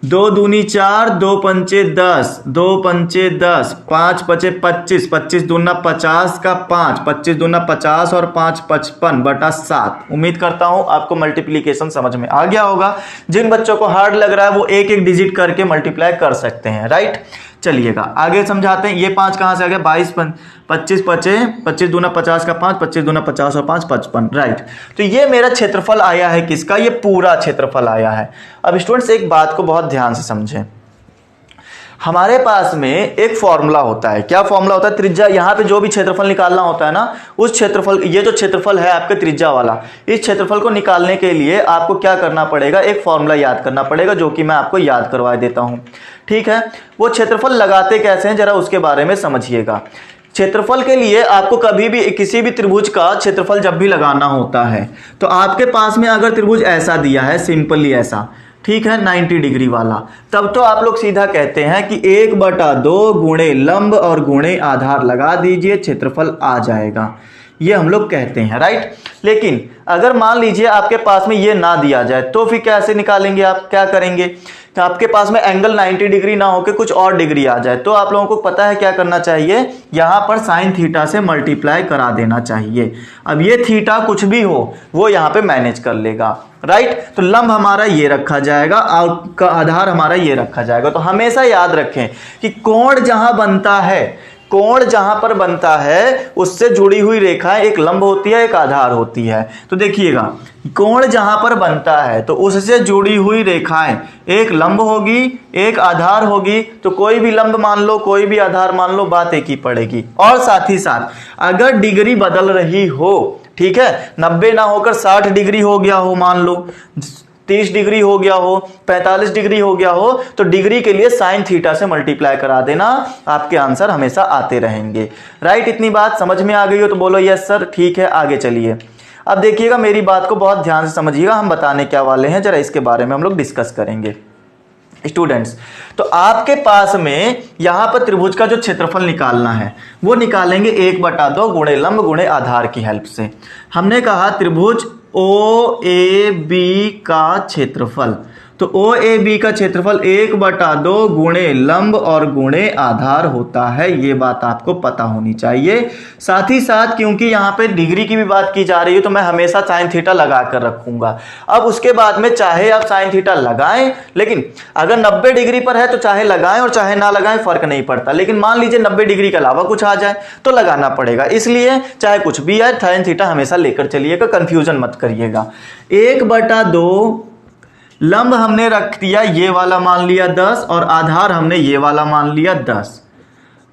2 दूनी 4, 2 पंचे 10, 2 पंचे 10, 5 पचे 25, 25 दूना 50 का 5, 25 दूना 50 और 5 55/7। उम्मीद करता हूं आपको मल्टीप्लीकेशन समझ में आ गया होगा। जिन बच्चों को हार्ड लग रहा है वो एक एक डिजिट करके मल्टीप्लाई कर सकते हैं। राइट, चलिएगा आगे समझाते हैं। ये 5 कहां से आ गया, 22 25 पचे 25 दूना 50 का 5, 25 दूना 50 और 5 55। राइट, तो ये मेरा क्षेत्रफल आया है किसका, ये पूरा क्षेत्रफल आया है। अब स्टूडेंट्स एक बात को बहुत ध्यान से समझें, हमारे पास में एक फॉर्मूला होता है। क्या फॉर्मूला होता है, त्रिज्या, यहाँ पे जो भी क्षेत्रफल निकालना होता है ना, उस क्षेत्रफल, ये जो क्षेत्रफल है आपके त्रिज्या वाला, इस क्षेत्रफल को निकालने के लिए आपको क्या करना पड़ेगा, एक फॉर्मूला याद करना पड़ेगा, जो कि मैं आपको याद करवा देता हूं। ठीक है, वो क्षेत्रफल लगाते कैसे हैं जरा उसके बारे में समझिएगा। क्षेत्रफल के लिए आपको कभी भी किसी भी त्रिभुज का क्षेत्रफल जब भी लगाना होता है, तो आपके पास में अगर त्रिभुज ऐसा दिया है, सिंपली ऐसा, ठीक है, 90 डिग्री वाला, तब तो आप लोग सीधा कहते हैं कि 1/2 गुणे लंब और गुणे आधार लगा दीजिए, क्षेत्रफल आ जाएगा, ये हम लोग कहते हैं। राइट, लेकिन अगर मान लीजिए आपके पास में ये ना दिया जाए तो फिर कैसे निकालेंगे, आप क्या करेंगे, तो आपके पास में एंगल 90 डिग्री ना होकर कुछ और डिग्री आ जाए, तो आप लोगों को पता है क्या करना चाहिए, यहां पर साइन थीटा से मल्टीप्लाई करा देना चाहिए। अब ये थीटा कुछ भी हो वो यहां पे मैनेज कर लेगा। राइट, तो लंब हमारा ये रखा जाएगा और आधार हमारा ये रखा जाएगा। तो हमेशा याद रखें कि कोण जहां बनता है, कोण जहां पर बनता है उससे जुड़ी हुई रेखाएं एक लंब होती है, एक आधार होती है। तो देखिएगा, कोण जहां पर बनता है तो उससे जुड़ी हुई रेखाएं एक लंब होगी, एक आधार होगी। तो कोई भी लंब मान लो, कोई भी आधार मान लो, बात एक ही पड़ेगी। और साथ ही साथ अगर डिग्री बदल रही हो, ठीक है, 90 ना होकर 60 डिग्री हो गया हो, मान लो 30 डिग्री हो गया हो, 45 डिग्री हो गया हो, तो डिग्री के लिए साइन थीटा से मल्टीप्लाई करा देना, आपके आंसर हमेशा आते रहेंगे। राइट, इतनी बात समझ में आ गई हो तो बोलो यस सर। ठीक है, आगे चलिए। अब देखिएगा, मेरी बात को बहुत ध्यान से समझिएगा, हम बताने क्या वाले हैं जरा इसके बारे में हम लोग डिस्कस करेंगे। स्टूडेंट्स, तो आपके पास में यहां पर त्रिभुज का जो क्षेत्रफल निकालना है वो निकालेंगे 1/2 गुणे लंब गुणे आधार की हेल्प से। हमने कहा त्रिभुज ओ ए बी का क्षेत्रफल, तो ओ ए बी का क्षेत्रफल 1/2 गुणे लंब और गुणे आधार होता है, ये बात आपको पता होनी चाहिए। साथ ही साथ क्योंकि यहाँ पे डिग्री की भी बात की जा रही है तो मैं हमेशा साइन थीटा लगा कर रखूंगा। अब उसके बाद में चाहे आप साइन थीटा लगाएं, लेकिन अगर 90 डिग्री पर है तो चाहे लगाएं और चाहे ना लगाएं फर्क नहीं पड़ता, लेकिन मान लीजिए 90 डिग्री के अलावा कुछ आ जाए तो लगाना पड़ेगा। इसलिए चाहे कुछ भी आए साइन थीटा हमेशा लेकर चलिएगा, कंफ्यूजन मत करिएगा। 1/2 लंब हमने रख दिया ये वाला मान लिया 10 और आधार हमने ये वाला मान लिया 10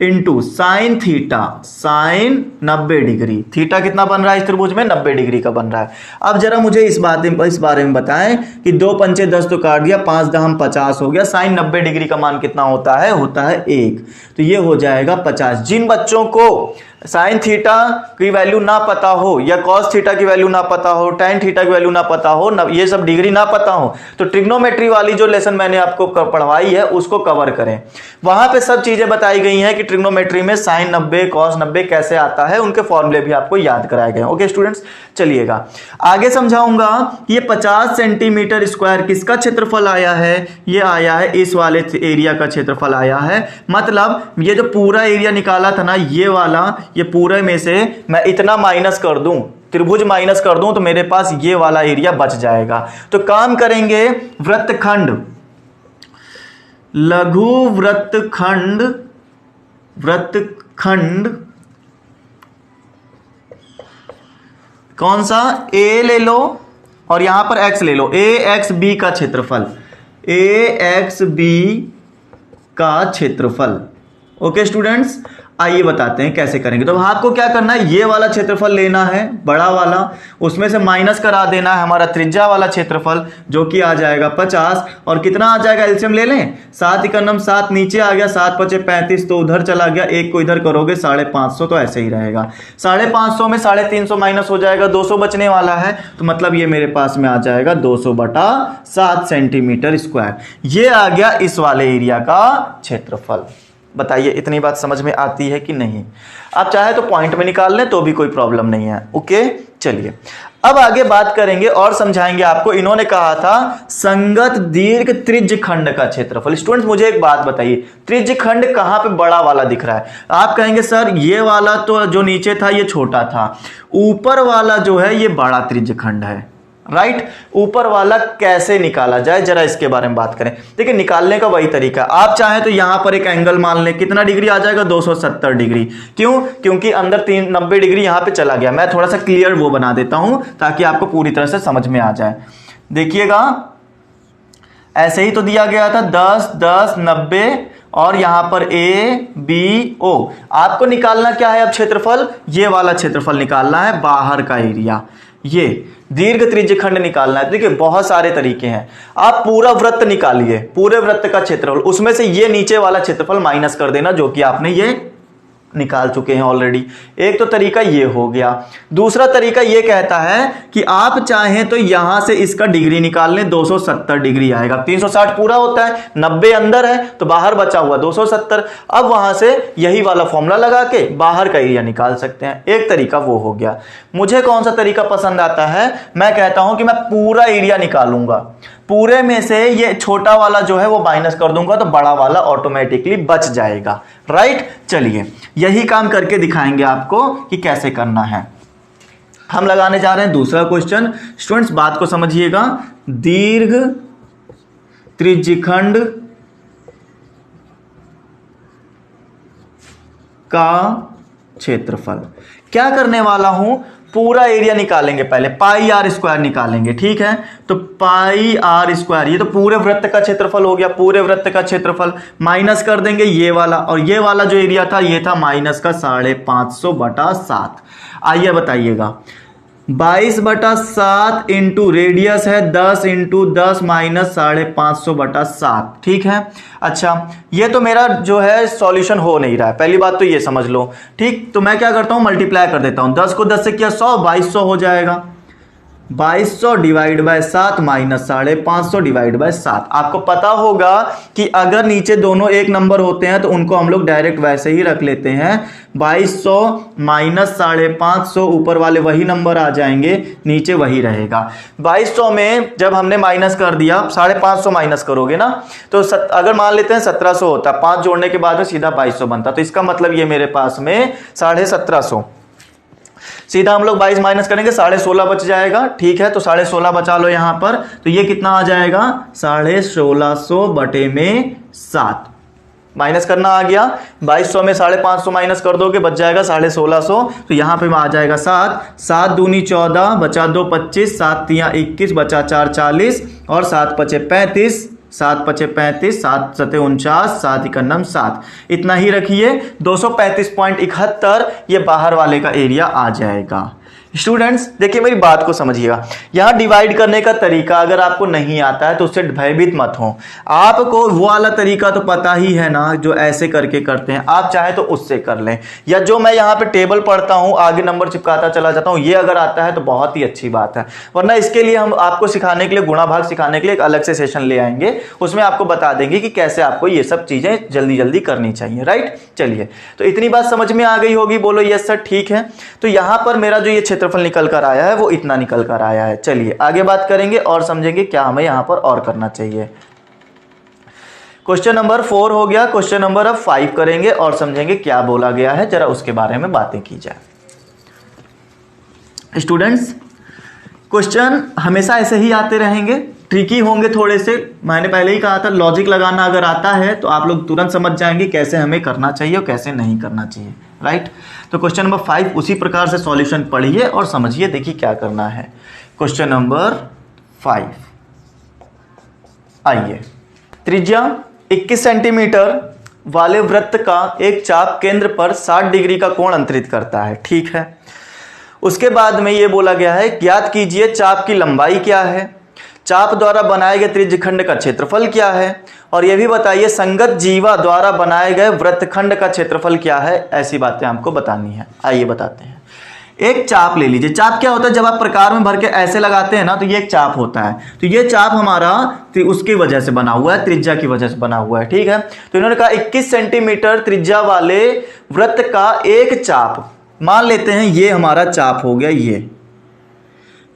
into sine theta, sine 90 degree. Theta कितना बन रहा है इस त्रिभुज में, 90 डिग्री का बन रहा है। अब जरा मुझे इस बारे में बताएं कि 2 पंचे 10 तो काट दिया, 5 दहम 50 हो गया। साइन 90 डिग्री का मान कितना होता है 1, तो ये हो जाएगा 50। जिन बच्चों को साइन थीटा की वैल्यू ना पता हो या कॉस थीटा की वैल्यू ना पता हो, टैन थीटा की वैल्यू ना पता हो, ये सब डिग्री ना पता हो, तो ट्रिग्नोमेट्री वाली जो लेसन मैंने आपको पढ़वाई है उसको कवर करें। वहां पे सब चीजें बताई गई हैं कि ट्रिग्नोमेट्री में साइन 90 कॉस 90 कैसे आता है, उनके फॉर्मूले भी आपको याद कराए गए। ओके स्टूडेंट्स, चलिएगा आगे समझाऊंगा। ये 50 सेंटीमीटर स्क्वायर किसका क्षेत्रफल आया है, ये आया है इस वाले एरिया का क्षेत्रफल आया है। मतलब ये जो पूरा एरिया निकाला था ना ये वाला, ये पूरे में से मैं इतना माइनस कर दूं, त्रिभुज माइनस कर दूं, तो मेरे पास ये वाला एरिया बच जाएगा। तो काम करेंगे, वृत्तखंड, लघु वृत्तखंड, वृत्तखंड कौन सा, ए ले लो, और यहां पर x ले लो, ए एक्स बी का क्षेत्रफल, ए एक्स बी का क्षेत्रफल। ओके स्टूडेंट्स, आइए बताते हैं कैसे करेंगे। तो आपको क्या करना है, ये वाला क्षेत्रफल लेना है बड़ा वाला, उसमें से माइनस करा देना है हमारा त्रिज्या वाला क्षेत्रफल जो कि आ जाएगा 50, और कितना आ जाएगा, एलसीएम ले लें, 7 एकम 7 नीचे आ गया, 7 पचे 35 तो उधर चला गया, एक को इधर करोगे 550, तो ऐसे ही रहेगा। 550 में 350 माइनस हो जाएगा, 200 बचने वाला है, तो मतलब ये मेरे पास में आ जाएगा 200/7 सेंटीमीटर स्क्वायर। ये आ गया इस वाले एरिया का क्षेत्रफल। बताइए इतनी बात समझ में आती है कि नहीं? आप चाहे तो पॉइंट में निकाल लें तो भी कोई प्रॉब्लम नहीं है। ओके चलिए अब आगे बात करेंगे और समझाएंगे आपको। इन्होंने कहा था संगत दीर्घ त्रिज्य खंड का क्षेत्रफल। स्टूडेंट्स मुझे एक बात बताइए, त्रिज्य खंड कहां पे बड़ा वाला दिख रहा है? आप कहेंगे सर ये वाला तो जो नीचे था ये छोटा था, ऊपर वाला जो है ये बड़ा त्रिज्य खंड है, राइट। ऊपर वाला कैसे निकाला जाए जरा इसके बारे में बात करें। देखिए निकालने का वही तरीका, आप चाहें तो यहां पर एक एंगल मान लें, कितना डिग्री आ जाएगा, 270 डिग्री। क्यों? क्योंकि अंदर 90 डिग्री यहां पे चला गया। मैं थोड़ा सा क्लियर वो बना देता हूं ताकि आपको पूरी तरह से समझ में आ जाए। देखिएगा ऐसे ही तो दिया गया था 10 10 90, और यहां पर ए बी ओ। आपको निकालना क्या है अब, क्षेत्रफल, ये वाला क्षेत्रफल निकालना है, बाहर का एरिया, ये दीर्घ त्रिज्य खंड निकालना है। देखिए बहुत सारे तरीके हैं, आप पूरा वृत्त निकालिए, पूरे वृत्त का क्षेत्रफल, उसमें से ये नीचे वाला क्षेत्रफल माइनस कर देना जो कि आपने ये निकाल चुके हैं ऑलरेडी। एक तो तरीका ये हो गया। दूसरा तरीका ये कहता है कि आप चाहें तो यहां से इसका डिग्री निकाल लें, 270 डिग्री आएगा। 360 पूरा होता है, 90 अंदर है तो बाहर बचा हुआ 270। अब वहां से यही वाला फॉर्मूला लगा के बाहर का एरिया निकाल सकते हैं। एक तरीका वो हो गया। मुझे कौन सा तरीका पसंद आता है, मैं कहता हूं कि मैं पूरा एरिया निकालूंगा, पूरे में से ये छोटा वाला जो है वो माइनस कर दूंगा तो बड़ा वाला ऑटोमेटिकली बच जाएगा, राइट। चलिए यही काम करके दिखाएंगे आपको कि कैसे करना है। हम लगाने जा रहे हैं दूसरा क्वेश्चन। स्टूडेंट्स बात को समझिएगा, दीर्घ त्रिज्यखंड का क्षेत्रफल। क्या करने वाला हूं, पूरा एरिया निकालेंगे, पहले पाई आर स्क्वायर निकालेंगे, ठीक है। तो पाई आर स्क्वायर, ये तो पूरे वृत्त का क्षेत्रफल हो गया, पूरे वृत्त का क्षेत्रफल माइनस कर देंगे ये वाला, और ये वाला जो एरिया था ये था माइनस का 550/7। आइए बताइएगा, 22/7 इंटू रेडियस है 10 इंटू 10 माइनस 550/7, ठीक है। अच्छा ये तो मेरा जो है सॉल्यूशन हो नहीं रहा है, पहली बात तो ये समझ लो, ठीक। तो मैं क्या करता हूं, मल्टीप्लाई कर देता हूं, 10 को 10 से किया 100, 2200 हो जाएगा। 2200 divide by 7 minus 550 divide by 7। आपको पता होगा कि अगर नीचे दोनों एक नंबर होते हैं तो उनको हम लोग डायरेक्ट वैसे ही रख लेते हैं, 2200 माइनस 550, ऊपर वाले वही नंबर आ जाएंगे, नीचे वही रहेगा। 2200 में जब हमने माइनस कर दिया, 550 माइनस करोगे ना, तो अगर मान लेते हैं 1700 होता, 5 जोड़ने के बाद में सीधा 2200 बनता, तो इसका मतलब ये मेरे पास में 1750, सीधा हम लोग 22 माइनस करेंगे 16.5 बच जाएगा, ठीक है। तो 16.5 बचा लो यहां पर, तो ये कितना आ जाएगा, 1650/7 माइनस करना आ गया। 2200 में 550 माइनस कर दोगे बच जाएगा 1650, तो यहां पे आ जाएगा 7, 7 दूनी 14, बचा 2 25, 7 तिया 21, बचा 4 40, और 7 पचे 35, 7 पचे 35, 7 सते 49, 7 इकन्नम 7, इतना ही रखिए। 235.71 ये बाहर वाले का एरिया आ जाएगा। स्टूडेंट्स देखिए मेरी बात को समझिएगा, यहां डिवाइड करने का तरीका अगर आपको नहीं आता है तो उससे भयभीत मत हो। आपको वो वाला तरीका तो पता ही है ना, जो ऐसे करके करते हैं, आप चाहे तो उससे कर लें, या जो मैं यहाँ पे टेबल पढ़ता हूं आगे नंबर चिपकाता चला जाता हूं, ये अगर आता है तो बहुत ही अच्छी बात है। वरना इसके लिए हम आपको सिखाने के लिए, गुणा भाग सिखाने के लिए एक अलग से सेशन ले आएंगे, उसमें आपको बता देंगे कि कैसे आपको ये सब चीजें जल्दी जल्दी करनी चाहिए, राइट। चलिए तो इतनी बात समझ में आ गई होगी, बोलो यस सर, ठीक है। तो यहां पर मेरा जो ये क्षेत्रफल निकल कर आया है वो इतना निकल कर आया है। चलिए आगे बात करेंगे और समझेंगे क्या हमें यहां पर और करना चाहिए। क्वेश्चन नंबर 4 हो गया, क्वेश्चन नंबर अब 5 करेंगे और समझेंगे क्या बोला गया है, जरा उसके बारे में बातें की जाए। स्टूडेंट्स क्वेश्चन हमेशा ऐसे ही आते रहेंगे, ट्रिकी होंगे थोड़े से। मैंने पहले ही कहा था लॉजिक लगाना अगर आता है तो आप लोग तुरंत समझ जाएंगे कैसे हमें करना चाहिए और कैसे नहीं करना चाहिए, राइट। तो क्वेश्चन नंबर 5 उसी प्रकार से सॉल्यूशन पढ़िए और समझिए, देखिए क्या करना है। Question number 5। आइए, त्रिज्या 21 सेंटीमीटर वाले वृत्त का एक चाप केंद्र पर 60 डिग्री का कोण अंतरित करता है, ठीक है। उसके बाद में ये बोला गया है ज्ञात कीजिए चाप की लंबाई क्या है, चाप द्वारा बनाए गए त्रिज्यखंड का क्षेत्रफल क्या है, और यह भी बताइए संगत जीवा द्वारा बनाए गए वृत्तखंड का क्षेत्रफल क्या है। ऐसी बातें हमको बतानी है। आइए बताते हैं। एक चाप ले लीजिए। चाप क्या होता है, जब आप प्रकार में भर के ऐसे लगाते हैं ना तो ये एक चाप होता है। तो ये चाप हमारा उसकी वजह से बना हुआ है, त्रिज्या की वजह से बना हुआ है, ठीक है। तो इन्होंने कहा 21 सेंटीमीटर त्रिज्या वाले वृत्त का एक चाप, मान लेते हैं ये हमारा चाप हो गया,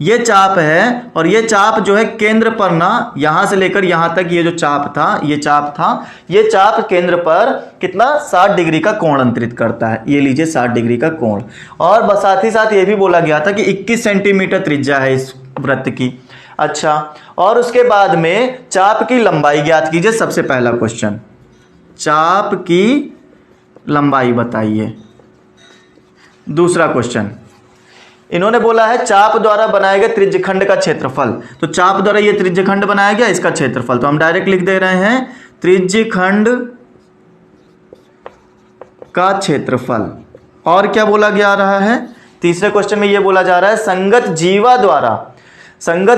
ये चाप है, और ये चाप जो है केंद्र पर ना, यहां से लेकर यहां तक ये जो चाप था, ये चाप केंद्र पर कितना 60 डिग्री का कोण अंतरित करता है। ये लीजिए 60 डिग्री का कोण। और साथ ही साथ ये भी बोला गया था कि 21 सेंटीमीटर त्रिज्या है इस वृत्त की। अच्छा, और उसके बाद में चाप की लंबाई ज्ञात कीजिए। सबसे पहला क्वेश्चन, चाप की लंबाई बताइए। दूसरा क्वेश्चन, इन्होंने बोला है चाप द्वारा बनाए गए त्रिज्यखंड का क्षेत्रफल। तो चाप द्वारा ये त्रिज्यखंड बनाया गया, इसका क्षेत्रफल तो हम डायरेक्ट लिख दे रहे हैं त्रिज्यखंड का क्षेत्रफल। और क्या बोला जा रहा है, तीसरे क्वेश्चन में ये बोला जा रहा है संगत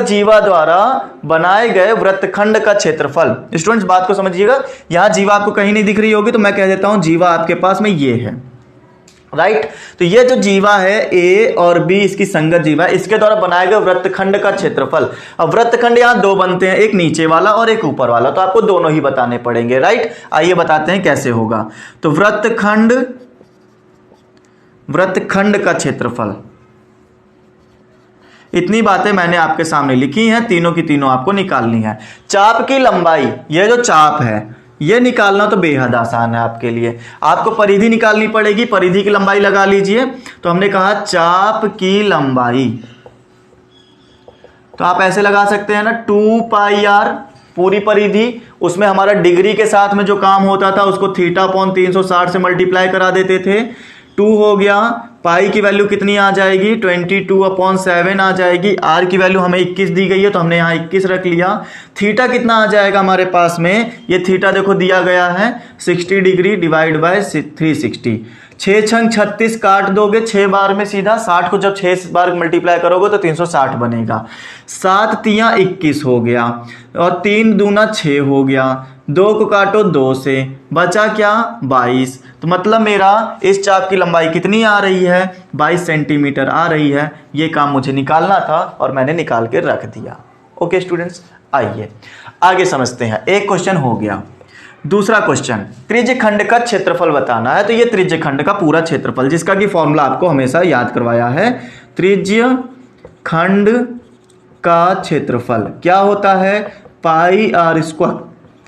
जीवा द्वारा बनाए गए वृत्तखंड का क्षेत्रफल। स्टूडेंट्स बात को समझिएगा, यहां जीवा आपको कहीं नहीं दिख रही होगी तो मैं कह देता हूं जीवा आपके पास में ये है, राइट। तो ये जो जीवा है ए और बी, इसकी संगत जीवा है, इसके द्वारा बनाए गए वृत्तखंड का क्षेत्रफल। अब वृत्तखंड यहां दो बनते हैं, एक नीचे वाला और एक ऊपर वाला, तो आपको दोनों ही बताने पड़ेंगे, राइट। आइए बताते हैं कैसे होगा। तो वृत्तखंड का क्षेत्रफल, इतनी बातें मैंने आपके सामने लिखी हैं, तीनों की तीनों आपको निकालनी है। चाप की लंबाई, ये जो चाप है ये निकालना तो बेहद आसान है आपके लिए। आपको परिधि निकालनी पड़ेगी, परिधि की लंबाई लगा लीजिए। तो हमने कहा चाप की लंबाई, तो आप ऐसे लगा सकते हैं ना 2πr पूरी परिधि, उसमें हमारा डिग्री के साथ में जो काम होता था उसको θ/360 से मल्टीप्लाई करा देते थे। 2 हो गया, पाई की वैल्यू कितनी आ जाएगी 22/7 आ जाएगी। आर की वैल्यू हमें 21 दी गई है तो हमने यहाँ 21 रख लिया। थीटा कितना आ जाएगा हमारे पास में, ये थीटा देखो दिया गया है 60 डिग्री डिवाइड बाय 360। 6 छंग 36 काट दोगे 6 बार में सीधा, 60 को जब 6 बार मल्टीप्लाई करोगे तो 360 बनेगा। 7 तियां 21 हो गया, और 3 दूना 6 हो गया, 2 को काटो 2 से, बचा क्या 22। तो मतलब मेरा इस चाप की लंबाई कितनी आ रही है 22 सेंटीमीटर आ रही है। ये काम मुझे निकालना था और मैंने निकाल के रख दिया। ओके स्टूडेंट्स, आइए आगे समझते हैं। एक क्वेश्चन हो गया। दूसरा क्वेश्चन, त्रिज्यखंड का क्षेत्रफल बताना है। तो ये त्रिज्यखंड का पूरा क्षेत्रफल, जिसका कि फॉर्मूला आपको हमेशा याद करवाया है। त्रिज्यखंड का क्षेत्रफल क्या होता है, πr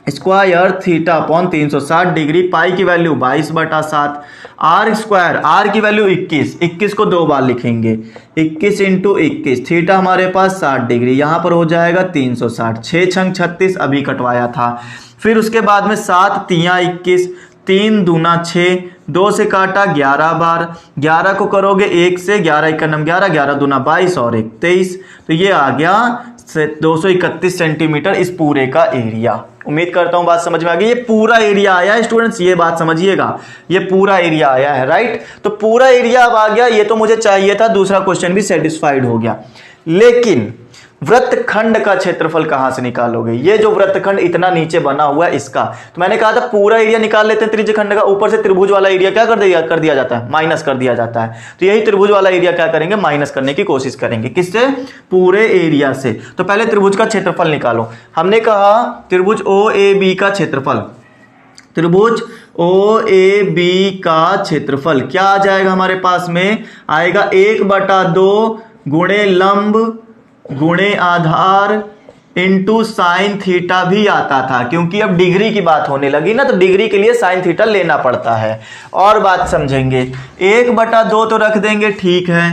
स्क्वायर θ/360 डिग्री। पाई की वैल्यू 22/7, आर स्क्वायर, आर की वैल्यू 21 को 2 बार लिखेंगे, 21 × 21, थीटा हमारे पास 60 डिग्री, यहाँ पर हो जाएगा 360। 6 छंग 36 अभी कटवाया था। फिर उसके बाद में 7 तियां 21, 3 दूना 6, 2 से काटा 11 बार, 11 को करोगे 1 से, 11 × 1 = 11, 11 दूना 22 और 1 23। तो ये आ गया 231 सेंटीमीटर इस पूरे का एरिया। उम्मीद करता हूं बात समझ में आ गई। ये पूरा एरिया आया है स्टूडेंट्स, ये बात समझिएगा, ये पूरा एरिया आया है, राइट। तो पूरा एरिया अब आ गया, ये तो मुझे चाहिए था, दूसरा क्वेश्चन भी सेटिस्फाइड हो गया। लेकिन वृत्तखंड का क्षेत्रफल कहां से निकालोगे, ये जो वृत्तखंड इतना नीचे बना हुआ है इसका। तो मैंने कहा था पूरा एरिया निकाल लेते हैं त्रिज्यखंड का, ऊपर से त्रिभुज वाला एरिया क्या कर दिया जाता है, माइनस कर दिया जाता है। तो यही त्रिभुज वाला एरिया क्या करेंगे, माइनस करने की कोशिश करेंगे। किससे, पूरे एरिया से। तो पहले त्रिभुज का क्षेत्रफल निकालो। हमने कहा त्रिभुज OAB का क्षेत्रफल, त्रिभुज OAB का क्षेत्रफल क्या आ जाएगा हमारे पास में, आएगा 1/2 गुणे लंब गुणे आधार इंटू साइन थीटा भी आता था, क्योंकि अब डिग्री की बात होने लगी ना, तो डिग्री के लिए साइन थीटा लेना पड़ता है। और बात समझेंगे, 1/2 तो रख देंगे, ठीक है।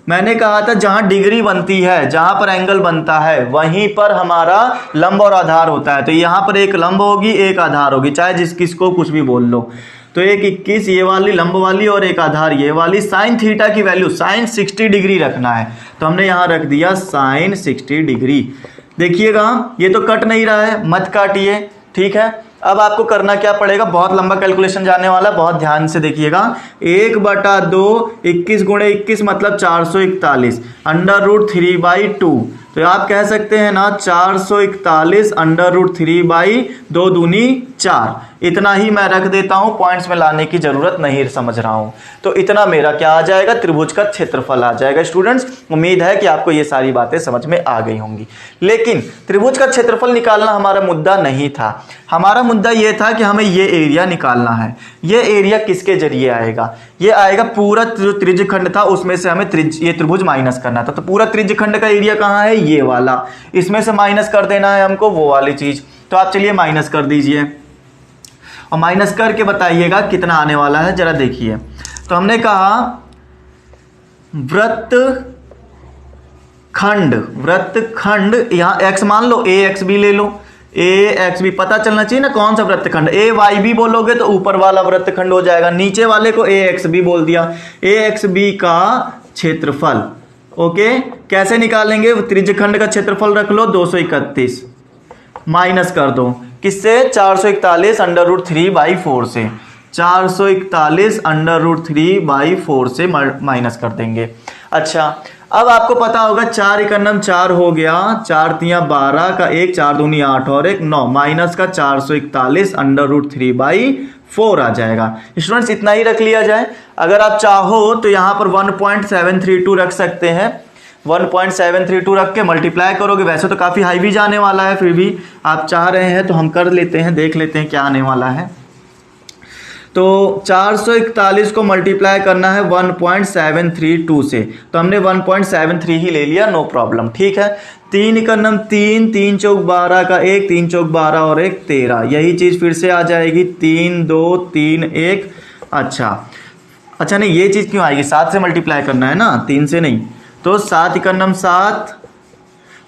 मैंने कहा था जहां डिग्री बनती है, जहां पर एंगल बनता है, वहीं पर हमारा लंब और आधार होता है। तो यहां पर एक लंब होगी, एक आधार होगी, चाहे किसको कुछ भी बोल लो। तो एक 21 ये वाली लंब वाली और एक आधार ये वाली। साइन थीटा की वैल्यू साइन 60 डिग्री रखना है, तो हमने यहां रख दिया साइन 60 डिग्री। देखिएगा ये तो कट नहीं रहा है, मत काटिए, ठीक है। अब आपको करना क्या पड़ेगा, बहुत लंबा कैलकुलेशन जाने वाला, बहुत ध्यान से देखिएगा। 1/2 21 × 21 मतलब 441 √3/2। तो आप कह सकते हैं ना 441 √3/2 दूनी 4। इतना ही मैं रख देता हूं, पॉइंट्स में लाने की जरूरत नहीं समझ रहा हूं। तो इतना मेरा क्या आ जाएगा, त्रिभुज का क्षेत्रफल आ जाएगा। स्टूडेंट्स उम्मीद है कि आपको ये सारी बातें समझ में आ गई होंगी। लेकिन त्रिभुज का क्षेत्रफल निकालना हमारा मुद्दा नहीं था। हमारा मुद्दा ये था कि हमें ये एरिया निकालना है। ये एरिया किसके जरिए आएगा, ये आएगा पूरा जो त्रिज्यखंड था उसमें से हमें ये त्रिभुज माइनस करना था। तो पूरा त्रिज्यखंड का एरिया कहाँ है, ये वाला, इसमें से माइनस कर देना है हमको वो वाली चीज। तो आप चलिए माइनस कर दीजिए और माइनस करके बताइएगा कितना आने वाला है, जरा देखिए। तो हमने कहा वृत्तखंड, यहाँ x मान लो, AXB ले लो, AXB पता चलना चाहिए ना कौन सा वृत्तखंड। AYB बोलोगे तो ऊपर वाला वृत्तखंड हो जाएगा, नीचे वाले को AXB बोल दिया। AXB का क्षेत्रफल, ओके, कैसे निकालेंगे, त्रिज्यखंड का क्षेत्रफल रख लो 231, माइनस कर दो किससे, 441 √3/4 से, 441 √3/4 से माइनस कर देंगे। अच्छा, अब आपको पता होगा 4 × 4 हो गया, 4 × 12 का 1, 4 दूनी 8 और 1 9, माइनस का 441 √3/4 आ जाएगा। स्टूडेंट्स इतना ही रख लिया जाए। अगर आप चाहो तो यहाँ पर 1.732 रख सकते हैं, 1.732 रख के मल्टीप्लाई करोगे। वैसे तो काफ़ी हाई भी जाने वाला है, फिर भी आप चाह रहे हैं तो हम कर लेते हैं, देख लेते हैं क्या आने वाला है। तो 441 को मल्टीप्लाई करना है 1.732 से, तो हमने 1.73 ही ले लिया, नो प्रॉब्लम, ठीक है। 3 × 3, 3 × 4 12 का 1, 3 × 4 12 और 1 13, यही चीज़ फिर से आ जाएगी, 3 2 3 1। अच्छा नहीं, ये चीज़ क्यों आएगी, 7 से मल्टीप्लाई करना है ना, 3 से नहीं। तो 7 × 7,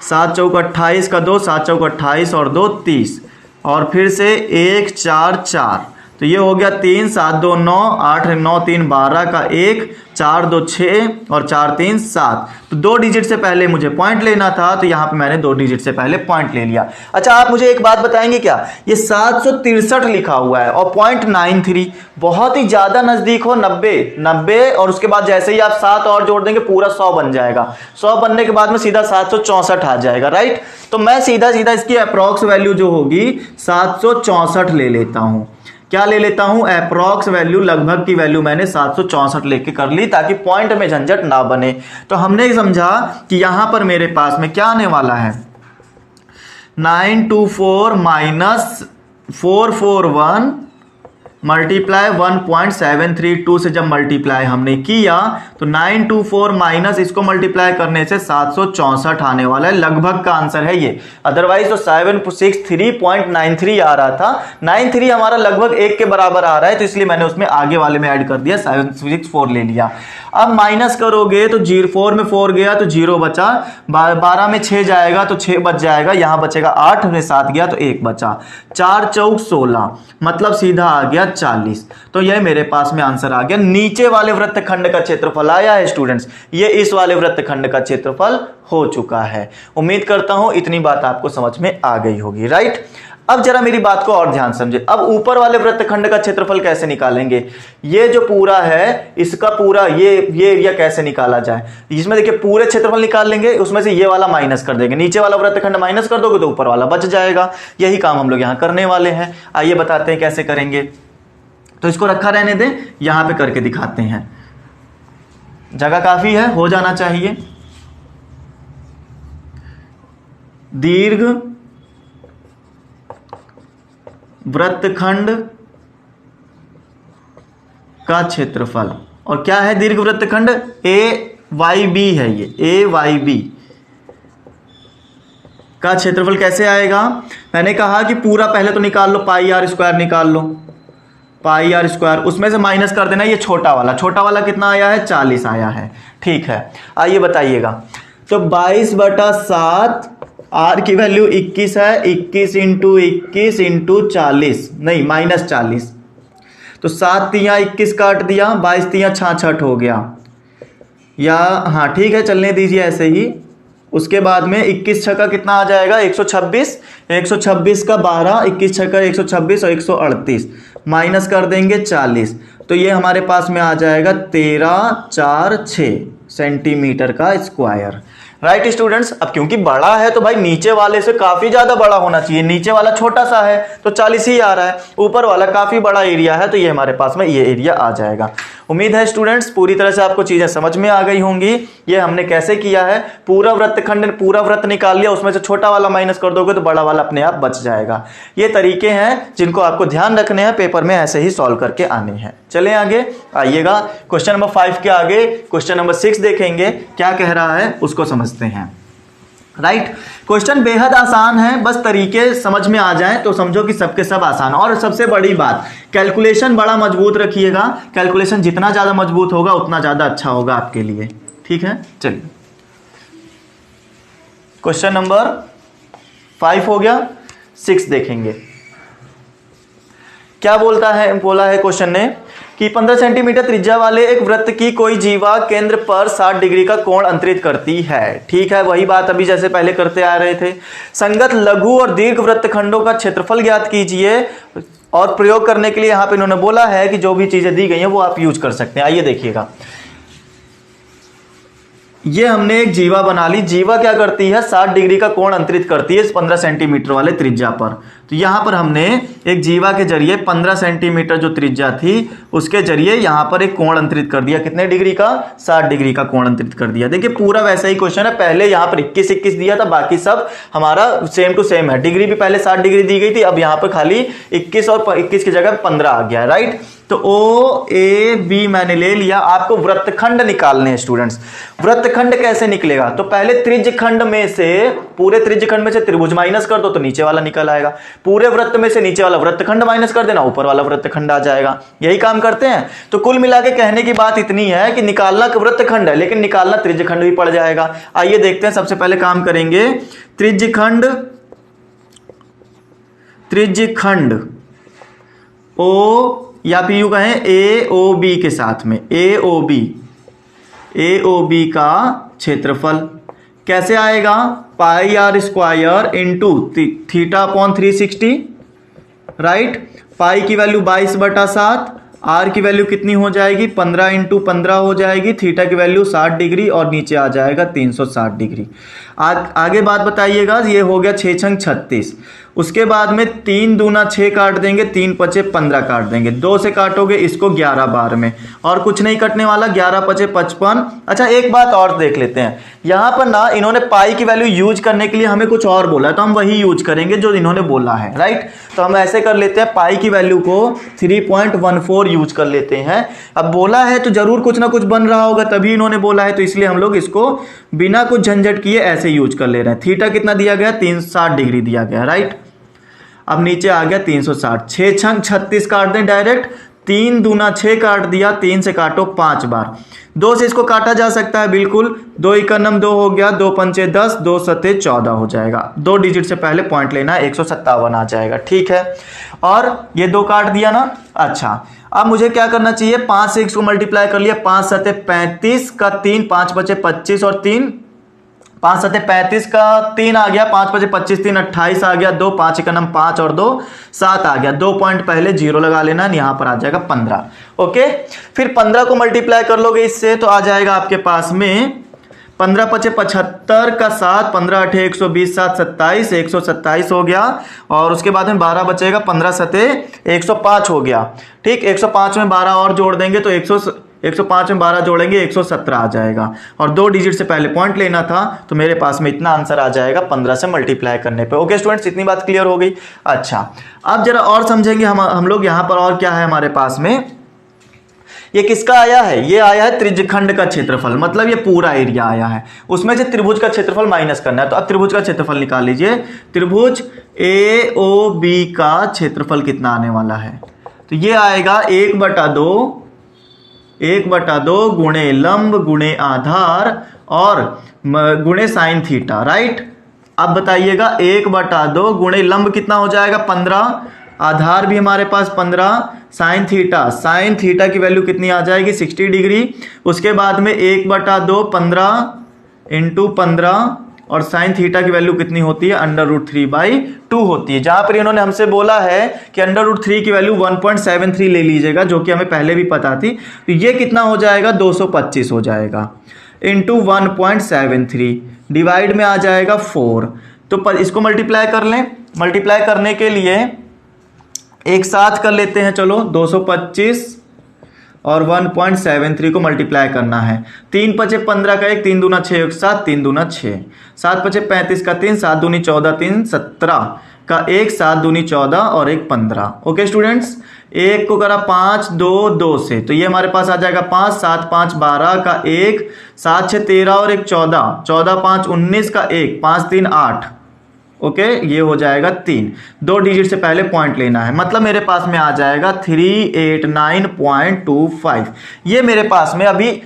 7 × 4 28 का 2, 7 × 4 28 और 2 30, और फिर से 1 4 4, तो ये हो गया 3, 7 2 9, 8 9 3 12 का 1, 4 2 6 और 4 3 7। तो 2 डिजिट से पहले मुझे पॉइंट लेना था, तो यहाँ पे मैंने 2 डिजिट से पहले पॉइंट ले लिया। अच्छा, आप मुझे एक बात बताएंगे क्या, ये 763 लिखा हुआ है और 0.93 बहुत ही ज्यादा नजदीक हो 90 और उसके बाद जैसे ही आप 7 और जोड़ देंगे पूरा 100 बन जाएगा। 100 बनने के बाद में सीधा 764 आ जाएगा, राइट। तो मैं सीधा इसकी अप्रॉक्स वैल्यू जो होगी 764 ले लेता हूं। क्या ले लेता हूं, अप्रॉक्स वैल्यू, लगभग की वैल्यू मैंने 764 लेके कर ली, ताकि पॉइंट में झंझट ना बने। तो हमने समझा कि यहां पर मेरे पास में क्या आने वाला है, 924 माइनस 441 मल्टीप्लाई 1.732 से जब मल्टीप्लाई हमने किया तो 924 माइनस इसको मल्टीप्लाई करने से 764 आने वाला है। लगभग का आंसर है ये, अदरवाइज तो 763.93 आ रहा था। 93 हमारा लगभग 1 के बराबर आ रहा है, तो इसलिए मैंने उसमें आगे वाले में ऐड कर दिया, 764 ले लिया। अब माइनस करोगे तो 4 में 4 गया तो 0 बचा, 12 में 6 जाएगा तो 6 बच जाएगा, यहां बचेगा 8 में 7 गया तो 1 बचा, 4 चौक 16 मतलब सीधा आ गया 40। तो यह मेरे पास में आंसर आ गया। नीचे वाले वृत्तखंड का क्षेत्रफल आया है स्टूडेंट्स, ये इस वाले वृत्तखंड का क्षेत्रफल हो चुका है। उम्मीद करता हूं इतनी बात आपको समझ में आ गई होगी, राइट। अब जरा मेरी बात को और ध्यान समझे। अब ऊपर वाले वृत्तखंड का क्षेत्रफल कैसे निकालेंगे, ये जो पूरा है इसका पूरा ये एरिया कैसे निकाला जाए। इसमें देखिए पूरे क्षेत्रफल निकाल लेंगे, उसमें से ये वाला माइनस कर देंगे, नीचे वाला वृत्तखंड माइनस कर दोगे तो ऊपर वाला बच जाएगा। यही काम हम लोग यहां करने वाले हैं। आइए बताते हैं कैसे करेंगे। तो इसको रखा रहने दें, यहां पे करके दिखाते हैं, जगह काफी है, हो जाना चाहिए। दीर्घ वृत्तखंड का क्षेत्रफल, और क्या है दीर्घ वृत्तखंड, AYB है, ये AYB का क्षेत्रफल कैसे आएगा। मैंने कहा कि पूरा पहले तो निकाल लो, πr² निकाल लो, πr², उसमें से माइनस कर देना ये छोटा वाला कितना आया है, 40 आया है, ठीक है। आइए बताइएगा, तो 22/7, आर की वैल्यू 21 है, 21 × 21 × 40 नहीं -40, तो 7 तियां 21 काट दिया, 22 तियां 66 हो गया, या हाँ ठीक है चलने दीजिए ऐसे ही, उसके बाद में 21 छक्का कितना आ जाएगा 126, 126 का 12, 21 छक्का 126 और 138 माइनस कर देंगे 40, तो ये हमारे पास में आ जाएगा 1346 सेंटीमीटर का स्क्वायर। राइट स्टूडेंट्स, अब क्योंकि बड़ा है तो भाई नीचे वाले से काफी ज्यादा बड़ा होना चाहिए, नीचे वाला छोटा सा है तो 40 ही आ रहा है, ऊपर वाला काफी बड़ा एरिया है तो ये हमारे पास में ये एरिया आ जाएगा। उम्मीद है स्टूडेंट्स पूरी तरह से आपको चीजें समझ में आ गई होंगी। ये हमने कैसे किया है, पूरा वृत्तखंड पूरा वृत्त निकाल लिया, उसमें से छोटा वाला माइनस कर दोगे तो बड़ा वाला अपने आप बच जाएगा। ये तरीके हैं जिनको आपको ध्यान रखने हैं, पेपर में ऐसे ही सॉल्व करके आने हैं। चलें आगे, आइएगा क्वेश्चन नंबर 5 के आगे क्वेश्चन नंबर 6 देखेंगे, क्या कह रहा है उसको समझते हैं। राइट, क्वेश्चन बेहद आसान है, बस तरीके समझ में आ जाए तो समझो कि सबके सब आसान। और सबसे बड़ी बात, कैलकुलेशन बड़ा मजबूत रखिएगा, कैलकुलेशन जितना ज्यादा मजबूत होगा उतना ज्यादा अच्छा होगा आपके लिए। ठीक है, चलिए क्वेश्चन नंबर 5 हो गया, 6 देखेंगे। क्या बोला है क्वेश्चन ने कि 15 सेंटीमीटर त्रिज्या वाले एक वृत्त की कोई जीवा केंद्र पर 60 डिग्री का कोण अंतरित करती है। ठीक है, वही बात अभी जैसे पहले करते आ रहे थे। संगत लघु और दीर्घ वृत्तखंडों का क्षेत्रफल ज्ञात कीजिए, और प्रयोग करने के लिए यहां पे इन्होंने बोला है कि जो भी चीजें दी गई हैं वो आप यूज कर सकते हैं। आइए देखिएगा, ये हमने एक जीवा बना ली। जीवा क्या करती है, 60 डिग्री का कोण अंतरित करती है इस 15 सेंटीमीटर वाले त्रिज्या पर। तो यहां पर हमने एक जीवा के जरिए 15 सेंटीमीटर जो त्रिज्या थी उसके जरिए यहां पर एक कोण अंतरित कर दिया। कितने डिग्री का, 60 डिग्री का कोण अंतरित कर दिया। देखिए पूरा वैसा ही क्वेश्चन है, पहले यहां पर 21 दिया था, बाकी सब हमारा सेम टू सेम है। डिग्री भी पहले 60 डिग्री दी गई थी, अब यहां पर खाली 21 और 21 की जगह 15 आ गया। राइट, तो ओ ए बी मैंने ले लिया। आपको वृत्तखंड निकालने हैं स्टूडेंट्स। वृत्तखंड कैसे निकलेगा, तो पहले त्रिज्यखंड में से, पूरे त्रिज्यखंड में से त्रिभुज माइनस कर दो तो नीचे वाला निकल आएगा। पूरे वृत्त में से नीचे वाला वृत्तखंड माइनस कर देना, ऊपर वाला वृत्तखंड आ जाएगा। यही काम करते हैं। तो कुल मिला के कहने की बात इतनी है कि निकालना वृत्तखंड है लेकिन निकालना त्रिज्यखंड भी पड़ जाएगा। आइए देखते हैं, सबसे पहले काम करेंगे त्रिज्यखंड ओ या फिर यूं कहें ए ओ बी के साथ में, ए ओ बी का क्षेत्रफल कैसे आएगा, pi are square into theta upon 360। Right, pi की वैल्यू 22/7, आर की वैल्यू कितनी हो जाएगी 15 इंटू 15 हो जाएगी, थीटा की वैल्यू 60 डिग्री और नीचे आ जाएगा 360 डिग्री। आगे बात बताइएगा, ये हो गया 6 छंग 36। उसके बाद में 3 दूना 6 काट देंगे, 3 पचे 15 काट देंगे, 2 से काटोगे इसको 11 बार में, और कुछ नहीं कटने वाला, 11 पचे 55। अच्छा एक बात और देख लेते हैं, यहां पर ना इन्होंने पाई की वैल्यू यूज करने के लिए हमें कुछ और बोला है तो हम वही यूज करेंगे जो इन्होंने बोला है। राइट, तो हम ऐसे कर लेते हैं, पाई की वैल्यू को 3.14 यूज कर लेते हैं। अब बोला है तो जरूर कुछ ना कुछ बन रहा होगा, तभी इन्होंने बोला है, तो इसलिए हम लोग इसको बिना कुछ झंझट किए ऐसे यूज कर ले रहे हैं। थीटा कितना दिया गया, 360 डिग्री दिया गया। राइट, अब नीचे आ गया 360, 6 छंग 36 काट दें डायरेक्ट, 3 दूना 6 काट दिया, 3 से काटो 5 बार, 2 से इसको काटा जा सकता है बिल्कुल, 2 एकनम 2 हो गया, 2 पंचे 10, 2 सते 14 हो जाएगा। 2 डिजिट से पहले पॉइंट लेना है, 157 आ जाएगा। ठीक है, और ये 2 काट दिया ना। अच्छा अब मुझे क्या करना चाहिए, 5 से इसको मल्टीप्लाई कर लिया, 5 सते 35 का 3, 5 बचे 25 और 3, 5 सते 35 का 3 आ गया, 5 बचे 25, 3 28 आ गया, 2 5 एकनम 5 और 2 7 आ गया। 2 पॉइंट पहले 0 लगा लेना, यहां पर आ जाएगा 15। ओके, फिर 15 को मल्टीप्लाई कर लोगे इससे तो आ जाएगा आपके पास में 15 पचे 75 का 7, 15 8 120, 7 27, 127 हो गया, और उसके बाद में 12 बचेगा, 15 सते 105 हो गया। ठीक, 105 में 12 और जोड़ देंगे तो 105 में 12 जोड़ेंगे 117 आ जाएगा, और 2 डिजिट से पहले पॉइंट लेना था तो मेरे पास में इतना आंसर आ जाएगा 15 से मल्टीप्लाई करने पे। ओके स्टूडेंट्स, इतनी बात क्लियर हो गई। अच्छा अब जरा और समझेंगे हम लोग यहाँ पर और क्या है हमारे पास में। ये किसका आया है, ये आया है त्रिज्यखंड का क्षेत्रफल, मतलब ये पूरा एरिया आया है, उसमें से त्रिभुज का क्षेत्रफल माइनस करना है। तो अब त्रिभुज का क्षेत्रफल निकाल लीजिए। त्रिभुज ए ओ बी का क्षेत्रफल कितना आने वाला है, तो ये आएगा 1/2 गुणे लंब गुणे आधार और गुणे साइन थीटा। राइट, अब बताइएगा 1/2 गुणे लंब कितना हो जाएगा 15, आधार भी हमारे पास 15, साइन थीटा की वैल्यू कितनी आ जाएगी 60 डिग्री। उसके बाद में 1/2 15 इंटू 15 और साइन थीटा की वैल्यू कितनी होती है, √3/2 होती है। जहां पर इन्होंने हमसे बोला है कि √3 की वैल्यू 1.73 ले लीजिएगा, जो कि हमें पहले भी पता थी। तो ये कितना हो जाएगा, 225 हो जाएगा इंटू 1.73 डिवाइड में आ जाएगा 4। तो इसको मल्टीप्लाई कर लें। मल्टीप्लाई करने के लिए एक साथ कर लेते हैं, चलो 225 और 1.73 को मल्टीप्लाई करना है। 3 × 5 = 15 का 1, 3 दूना 6, 7, 3 दूना 6, 7 × 5 = 35 का 3, 7 दूनी 14, 3 17 का 1, 7 दूनी 14 और 1 15। ओके स्टूडेंट्स, 1 को करा 5 2 2 से, तो ये हमारे पास आ जाएगा 5, 7 5 12 का 1, 7 6 13 और 1 14, 14 5 19 का 1, 5 3 8। ओके, ये हो जाएगा 3। 2 डिजिट से पहले पॉइंट लेना है, मतलब मेरे पास में आ जाएगा 389.25। ये मेरे पास में अभी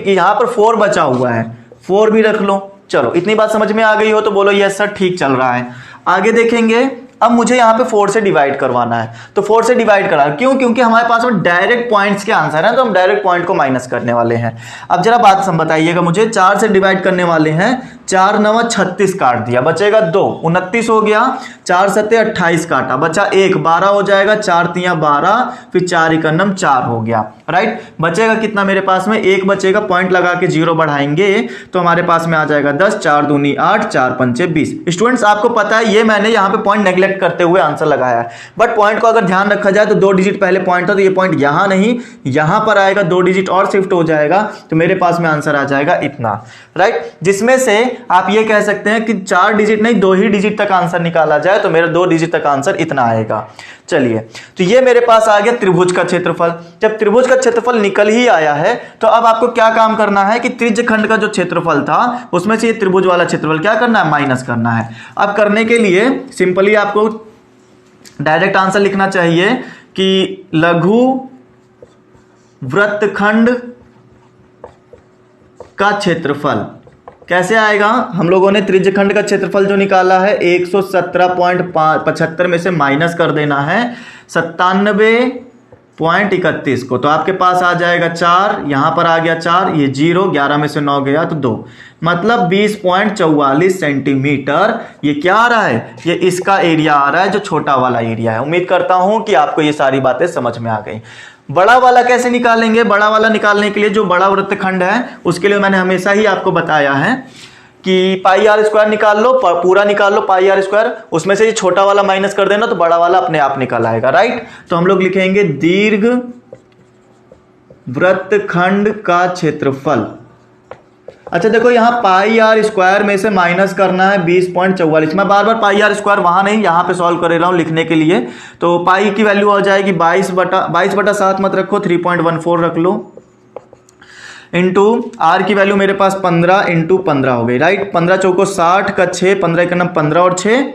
यहाँ पर 4 बचा हुआ है, 4 भी रख लो। चलो, इतनी बात समझ में आ गई हो तो बोलो यस सर ठीक चल रहा है। आगे देखेंगे। अब मुझे यहाँ पे 4 से डिवाइड करवाना है, तो 4 से डिवाइड करा, क्यों? क्योंकि हमारे पास में डायरेक्ट पॉइंट्स के आंसर है, तो हम डायरेक्ट पॉइंट को माइनस करने वाले हैं। अब जरा बात बताइएगा मुझे, 4 से डिवाइड करने वाले हैं, 4 9 36 काट दिया, बचेगा 2, 29 हो गया, 4 7 28 काटा, बचा 1, 12 हो जाएगा, 4 3 12, फिर 4 1 9 4 हो गया, राइट। बचेगा कितना मेरे पास में, 1 बचेगा, पॉइंट लगा के 0 बढ़ाएंगे तो हमारे पास में आ जाएगा 10, 4 दूनी 8, 4 5 20। स्टूडेंट्स, आपको पता है ये मैंने यहाँ पे पॉइंट नेग्लेक्ट करते हुए आंसर लगाया है, बट पॉइंट को अगर ध्यान रखा जाए तो 2 डिजिट पहले पॉइंट था, तो ये पॉइंट यहाँ नहीं यहाँ पर आएगा, 2 डिजिट और शिफ्ट हो जाएगा, तो मेरे पास में आंसर आ जाएगा इतना, राइट। जिसमें से आप ये कह सकते हैं कि 4 डिजिट नहीं 2 ही डिजिट तक आंसर निकाला जाए तो मेरा 2 डिजिट तक आंसर इतना आएगा। चलिए, तो ये मेरे पास आ गया त्रिभुज का क्षेत्रफल। जब त्रिभुज का क्षेत्रफल निकल ही आया है तो अब आपको क्या काम करना है कि त्रिज्यखंड का जो क्षेत्रफल था उसमें से ये त्रिभुज वाला क्षेत्रफल क्या करना है, माइनस करना है। अब करने के लिए सिंपली आपको डायरेक्ट आंसर लिखना चाहिए कि लघु वृत्तखंड का क्षेत्रफल कैसे आएगा। हम लोगों ने त्रिज्यखंड का क्षेत्रफल जो निकाला है 117.75 में से माइनस कर देना है 97.31 को, तो आपके पास आ जाएगा 4, यहां पर आ गया 4, ये 0, 11 में से 9 गया तो 2, मतलब 20.44 सेंटीमीटर। ये क्या आ रहा है, ये इसका एरिया आ रहा है, जो छोटा वाला एरिया है। उम्मीद करता हूं कि आपको ये सारी बातें समझ में आ गई। बड़ा वाला कैसे निकालेंगे, बड़ा वाला निकालने के लिए जो बड़ा वृत्तखंड है उसके लिए मैंने हमेशा ही आपको बताया है कि πr² निकाल लो, पूरा निकाल लो πr², उसमें से ये छोटा वाला माइनस कर देना तो बड़ा वाला अपने आप निकल आएगा, राइट। तो हम लोग लिखेंगे दीर्घ वृत्तखंड का क्षेत्रफल। अच्छा देखो, यहाँ πr² में से माइनस करना है 20.44। मैं बार बार πr² वहां नहीं यहाँ पे सॉल्व कर रहा हूँ लिखने के लिए। तो पाई की वैल्यू हो जाएगी 22/7 मत रखो, 3.14 रख लो, इंटू आर की वैल्यू मेरे पास 15 इंटू 15 हो गई, राइट। 15 चौको 60 का 6, 15 1 15 और 6,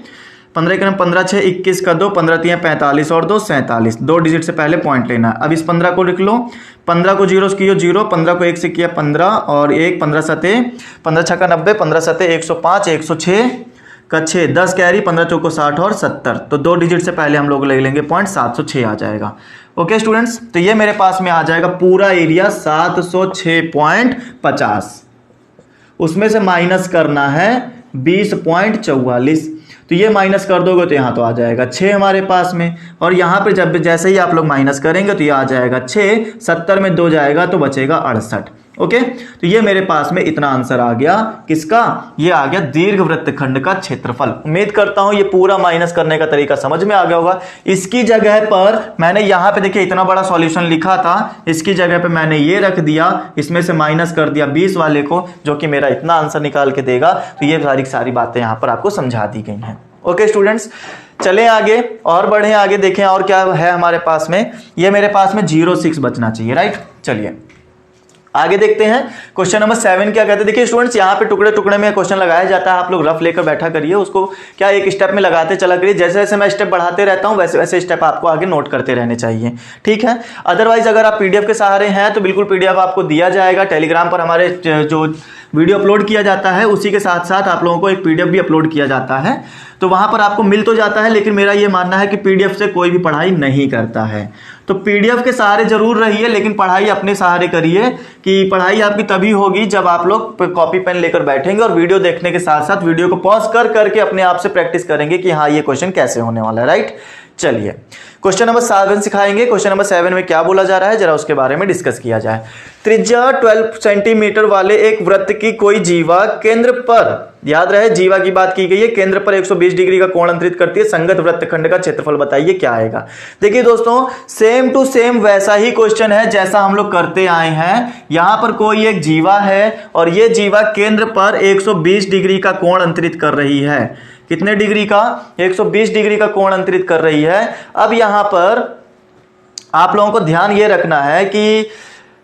15 1 15 6 21 का 2, 15 3 45 और 2 47। 2 डिजिट से पहले पॉइंट लेना है। अब इस 15 को लिख लो, 15 को 0 से किया 0, 15 को 1 से किया 15 और 1, 15 7 15 6 का 90, 15 7 105, 106 का 6, 10 कैरी, 15 चौको 60 और 70। तो 2 डिजिट से पहले हम लोग ले लेंगे पॉइंट, 706 आ जाएगा। ओके स्टूडेंट्स, तो ये मेरे पास में आ जाएगा पूरा एरिया 706.50, उसमें से माइनस करना है 20.44। तो ये माइनस कर दोगे तो यहाँ तो आ जाएगा 6 हमारे पास में, और यहाँ पे जब जैसे ही आप लोग माइनस करेंगे तो ये आ जाएगा 6, 70 में 2 जाएगा तो बचेगा 68। ओके, तो ये मेरे पास में इतना आंसर आ गया, किसका, ये आ गया दीर्घ वृत्तखंड का क्षेत्रफल। उम्मीद करता हूं ये पूरा माइनस करने का तरीका समझ में आ गया होगा। इसकी जगह पर मैंने यहाँ पे देखिए इतना बड़ा सॉल्यूशन लिखा था, इसकी जगह पे मैंने ये रख दिया, इसमें से माइनस कर दिया 20 वाले को, जो कि मेरा इतना आंसर निकाल के देगा। तो ये सारी बातें यहाँ पर आपको समझा दी गई हैं। ओके स्टूडेंट्स, चलें आगे और बढ़ें, आगे देखें और क्या है हमारे पास में। ये मेरे पास में 06 बचना चाहिए, राइट। चलिए आगे देखते हैं। क्वेश्चन नंबर 7 क्या कहते हैं। देखिए स्टूडेंट्स, यहाँ पे टुकड़े टुकड़े में क्वेश्चन लगाया जाता है, आप लोग रफ लेकर बैठा करिए, उसको क्या एक स्टेप में लगाते चला करिए। जैसे जैसे मैं स्टेप बढ़ाते रहता हूँ वैसे वैसे स्टेप आपको आगे नोट करते रहने चाहिए, ठीक है। अदरवाइज अगर आप पीडीएफ के सहारे हैं तो बिल्कुल पीडीएफ आपको दिया जाएगा। टेलीग्राम पर हमारे जो वीडियो अपलोड किया जाता है उसी के साथ साथ आप लोगों को एक पीडीएफ भी अपलोड किया जाता है, तो वहां पर आपको मिल तो जाता है, लेकिन मेरा ये मानना है कि पीडीएफ से कोई भी पढ़ाई नहीं करता है। तो पीडीएफ के सहारे जरूर रहिए, लेकिन पढ़ाई अपने सहारे करिए, कि पढ़ाई आपकी तभी होगी जब आप लोग कॉपी पेन लेकर बैठेंगे और वीडियो देखने के साथ साथ वीडियो को पॉज कर करके अपने आप से प्रैक्टिस करेंगे कि हाँ ये क्वेश्चन कैसे होने वाला है, राइट। चलिए क्वेश्चन नंबर 7 सिखाएंगे। क्वेश्चन नंबर 7 में क्या बोला जा रहा है, जरा उसके बारे में डिस्कस किया जाए। त्रिज्या 12 सेंटीमीटर वाले एक वृत्त की कोई जीवा केंद्र पर, याद रहे जीवा की बात की गई है, केंद्र पर 120 डिग्री का कोण अंतरित करती है, संगत वृत्तखंड का क्षेत्रफल बताइए क्या आएगा। देखिए दोस्तों, सेम टू सेम वैसा ही क्वेश्चन है जैसा हम लोग करते आए हैं। यहां पर कोई एक जीवा है और ये जीवा केंद्र पर 120 डिग्री का कोण अंतरित कर रही है। कितने डिग्री का? 120 डिग्री का कोण अंतरित कर रही है। अब यहां पर आप लोगों को ध्यान ये रखना है कि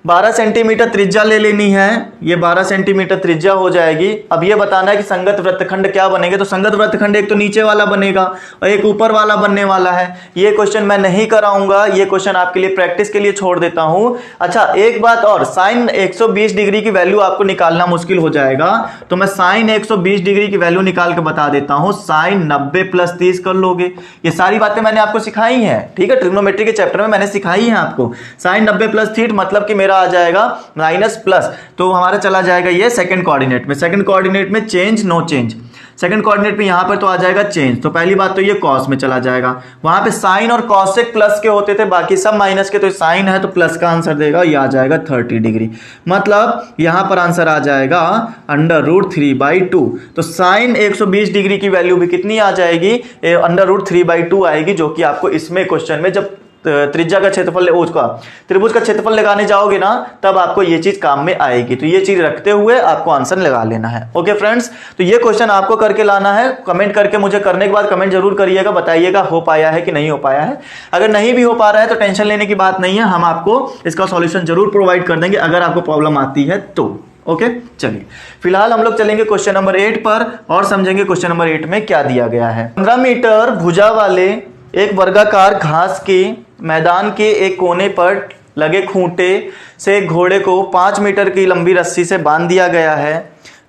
12 सेंटीमीटर त्रिज्या ले लेनी है, ये 12 सेंटीमीटर त्रिज्या हो जाएगी। अब ये बताना है कि संगत वृत्तखंड क्या बनेगा, तो संगत वृत्तखंड एक तो नीचे वाला बनेगा और एक ऊपर वाला बनने वाला है। ये क्वेश्चन मैं नहीं कराऊंगा, ये क्वेश्चन आपके लिए प्रैक्टिस के लिए छोड़ देता हूं। अच्छा एक बात और, साइन 120 डिग्री की वैल्यू आपको निकालना मुश्किल हो जाएगा, तो मैं साइन 120 डिग्री की वैल्यू निकाल के बता देता हूं। साइन 90 + 30 कर लोगे। ये सारी बातें मैंने आपको सिखाई हैं, ठीक है, ट्रिग्नोमेट्री के चैप्टर में मैंने सिखाई है आपको। साइन 90 + 30 मतलब कि आ जाएगा माइनस प्लस, तो हमारा चला जाएगा ये सेकंड कोऑर्डिनेट में। सेकंड कोऑर्डिनेट में change, no change. Second coordinate में यहां पर तो आ जाएगा चेंज, तो पहली बात तो ये कॉस में चला जाएगा। वहां पे साइन और कॉसेक प्लस के होते थे, बाकी सब माइनस के, तो साइन है तो प्लस का आंसर देगा, ये आ जाएगा 30 डिग्री। मतलब यहां पर आंसर आ जाएगा √3/2। तो साइन 120 डिग्री की वैल्यू भी कितनी आ जाएगी, √3/2 आएगी, जो कि आपको इसमें क्वेश्चन में जब त्रिज्या का क्षेत्रफल उसका त्रिभुज का क्षेत्रफल लगाने जाओगे ना, तब आपको ये चीज काम में आएगी। तो ये चीज रखते हुए आपको आंसर लगा लेना है। ओके फ्रेंड्स, तो ये क्वेश्चन आपको करके लाना है। कमेंट करके मुझे करने के बाद कमेंट जरूर करिएगा, बताइएगा हो पाया है कि नहीं हो पाया है। अगर नहीं भी हो पा रहा है तो टेंशन लेने की बात नहीं है, हम आपको इसका सॉल्यूशन जरूर प्रोवाइड कर देंगे अगर आपको प्रॉब्लम आती है तो। ओके चलिए, फिलहाल हम लोग चलेंगे क्वेश्चन नंबर 8 पर और समझेंगे क्वेश्चन नंबर 8 में क्या दिया गया है। 15 मीटर भुजा वाले एक वर्गाकार घास के मैदान के एक कोने पर लगे खूंटे से घोड़े को 5 मीटर की लंबी रस्सी से बांध दिया गया है।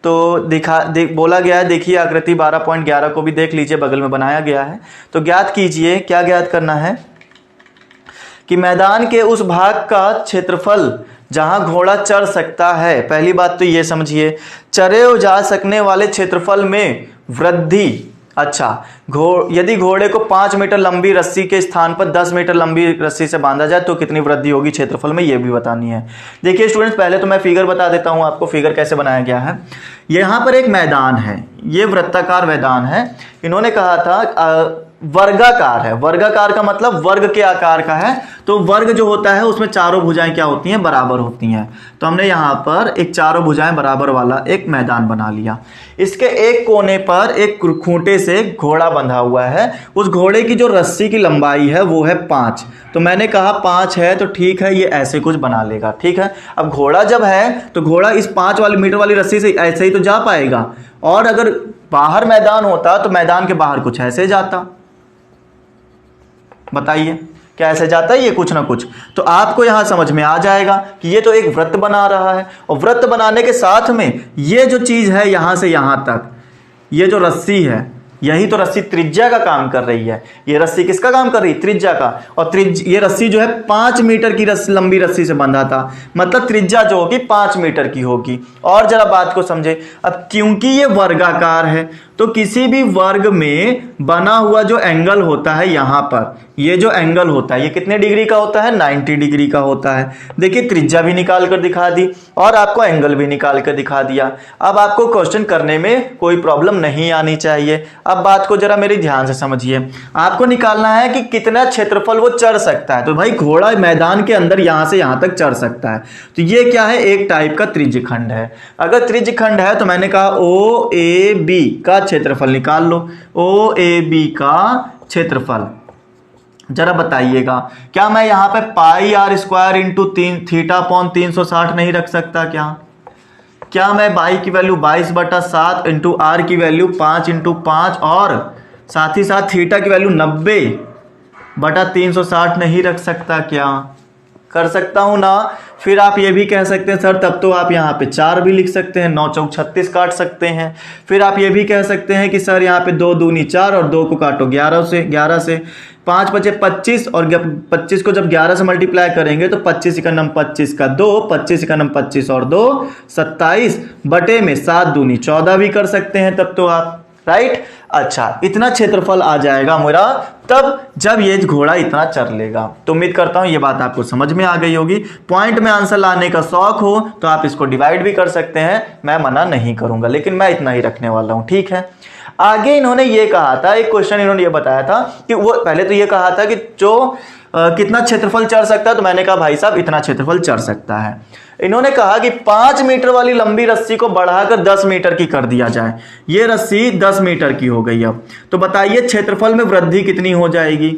तो बोला गया है, देखिए आकृति 12.11 को भी देख लीजिए, बगल में बनाया गया है। तो ज्ञात कीजिए, क्या ज्ञात करना है कि मैदान के उस भाग का क्षेत्रफल जहां घोड़ा चढ़ सकता है। पहली बात तो ये समझिए, चरे जा सकने वाले क्षेत्रफल में वृद्धि। अच्छा, यदि घोड़े को 5 मीटर लंबी रस्सी के स्थान पर 10 मीटर लंबी रस्सी से बांधा जाए तो कितनी वृद्धि होगी क्षेत्रफल में, यह भी बतानी है। देखिए स्टूडेंट्स, पहले तो मैं फिगर बता देता हूं आपको, फिगर कैसे बनाया गया है। यहां पर एक मैदान है, ये वृत्ताकार मैदान है। इन्होंने कहा था वर्गाकार है। वर्गाकार का मतलब वर्ग के आकार का है, तो वर्ग जो होता है उसमें चारों भुजाएं क्या होती हैं, बराबर होती हैं। तो हमने यहाँ पर एक चारों भुजाएं बराबर वाला एक मैदान बना लिया। इसके एक कोने पर एक खूंटे से घोड़ा बंधा हुआ है। उस घोड़े की जो रस्सी की लंबाई है वो है 5। तो मैंने कहा 5 है तो ठीक है, ये ऐसे कुछ बना लेगा, ठीक है। अब घोड़ा जब है तो घोड़ा इस 5 मीटर वाली रस्सी से ऐसे ही तो जा पाएगा, और अगर बाहर मैदान होता तो मैदान के बाहर कुछ ऐसे जाता। बताइए क्या ऐसे जाता है, ये कुछ ना कुछ। तो आपको यहां समझ में आ जाएगा कि ये तो एक वृत्त बना रहा है, और वृत्त बनाने के साथ में ये जो चीज है यहां से यहां तक, ये जो रस्सी है, यही तो रस्सी त्रिज्या का काम कर रही है। ये रस्सी किसका काम कर रही है, त्रिज्या का। और ये रस्सी जो है 5 मीटर की लंबी रस्सी से बंधा था, मतलब त्रिज्या जो होगी 5 मीटर की होगी। और जरा बात को समझे, अब क्योंकि ये वर्गाकार है तो किसी भी वर्ग में बना हुआ जो एंगल होता है यहां पर, ये जो एंगल होता है ये कितने डिग्री का होता है, 90 डिग्री का होता है। देखिए त्रिज्या भी निकाल कर दिखा दी और आपको एंगल भी निकाल कर दिखा दिया। अब आपको क्वेश्चन करने में कोई प्रॉब्लम नहीं आनी चाहिए। अब बात को जरा मेरी ध्यान से समझिए, आपको निकालना है कि कितना क्षेत्रफल वो चढ़ सकता है। तो भाई घोड़ा मैदान के अंदर यहां से यहां तक चढ़ सकता है, तो ये क्या है, एक टाइप का त्रिज्यखंड है। अगर त्रिज्यखंड है तो मैंने कहा OAB का क्षेत्रफल निकाल लो। OAB का क्षेत्रफल जरा बताइएगा, क्या मैं यहां पे πr² इंटू θ/360 नहीं रख सकता? क्या मैं बाई की वैल्यू 22/7 इंटू आर की वैल्यू 5/5 और साथ ही साथ थीटा की वैल्यू 90/360 नहीं रख सकता? क्या कर सकता हूं ना? फिर आप ये भी कह सकते हैं सर तब तो आप यहाँ पे 4 भी लिख सकते हैं, 9 चौक 36 काट सकते हैं। फिर आप ये भी कह सकते हैं कि सर यहाँ पे 2 दूनी 4 और 2 को काटो 11 से। 5 बचे 25 और 25 को जब 11 से मल्टीप्लाई करेंगे तो 25 का नम 25 का 2, 25 का नम 25 और 2 27 बटे में 7 दूनी 14 भी कर सकते हैं तब तो आप, राइट। अच्छा, इतना क्षेत्रफल आ जाएगा मेरा तब जब ये घोड़ा इतना चर लेगा। तो उम्मीद करता हूं ये बात आपको समझ में आ गई होगी। पॉइंट में आंसर लाने का शौक हो तो आप इसको डिवाइड भी कर सकते हैं, मैं मना नहीं करूंगा, लेकिन मैं इतना ही रखने वाला हूं, ठीक है। आगे इन्होंने ये कहा था, एक क्वेश्चन इन्होंने ये बताया था कि वो पहले तो ये कहा था कि जो कितना क्षेत्रफल चढ़ सकता है, तो मैंने कहा भाई साहब इतना क्षेत्रफल चढ़ सकता है। इन्होंने कहा कि 5 मीटर वाली लंबी रस्सी को बढ़ाकर 10 मीटर की कर दिया जाए। ये रस्सी 10 मीटर की हो गई अब, तो बताइए क्षेत्रफल में वृद्धि कितनी हो जाएगी।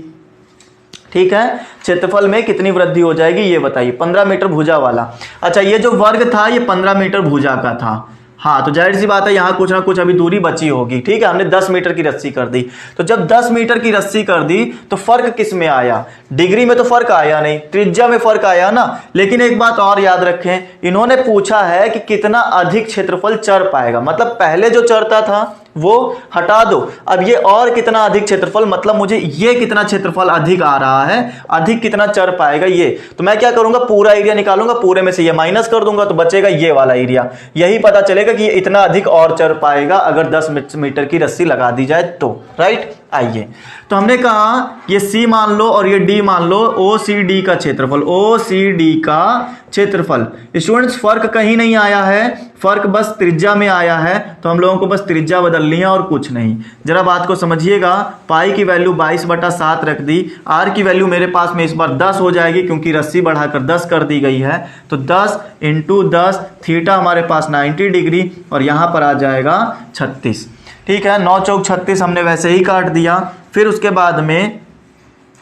ठीक है, क्षेत्रफल में कितनी वृद्धि हो जाएगी ये बताइए। 15 मीटर भुजा वाला, अच्छा ये जो वर्ग था ये 15 मीटर भुजा का था, हाँ तो जाहिर सी बात है यहाँ कुछ ना कुछ अभी दूरी बची होगी। ठीक है, हमने 10 मीटर की रस्सी कर दी, तो जब 10 मीटर की रस्सी कर दी तो फर्क किस में आया, डिग्री में तो फर्क आया नहीं, त्रिज्या में फर्क आया ना। लेकिन एक बात और याद रखें, इन्होंने पूछा है कि कितना अधिक क्षेत्रफल चढ़ पाएगा, मतलब पहले जो चढ़ता था वो हटा दो, अब ये और कितना अधिक क्षेत्रफल, मतलब मुझे ये कितना क्षेत्रफल अधिक आ रहा है, अधिक कितना चढ़ पाएगा ये। तो मैं क्या करूंगा, पूरा एरिया निकालूंगा, पूरे में से ये माइनस कर दूंगा तो बचेगा ये वाला एरिया, यही पता चलेगा कि ये इतना अधिक और चढ़ पाएगा अगर 10 मीटर की रस्सी लगा दी जाए तो, राइट। आइए, तो हमने कहा ये C मान लो और ये D मान लो, OCD का क्षेत्रफल, OCD का क्षेत्रफल। स्टूडेंट्स फर्क कहीं नहीं आया है, फर्क बस त्रिज्या में आया है, तो हम लोगों को बस त्रिज्या बदलनी है और कुछ नहीं। जरा बात को समझिएगा, पाई की वैल्यू 22/7 रख दी, आर की वैल्यू मेरे पास में इस बार 10 हो जाएगी क्योंकि रस्सी बढ़ाकर 10 कर दी गई है, तो 10 × 10, थीटा हमारे पास 90 डिग्री और यहाँ पर आ जाएगा 36। ठीक है, 9 चौक 36 हमने वैसे ही काट दिया। फिर उसके बाद में